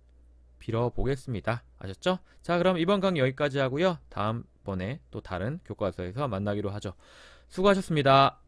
빌어보겠습니다. 아셨죠? 자, 그럼 이번 강의 여기까지 하고요. 다음번에 또 다른 교과서에서 만나기로 하죠. 수고하셨습니다.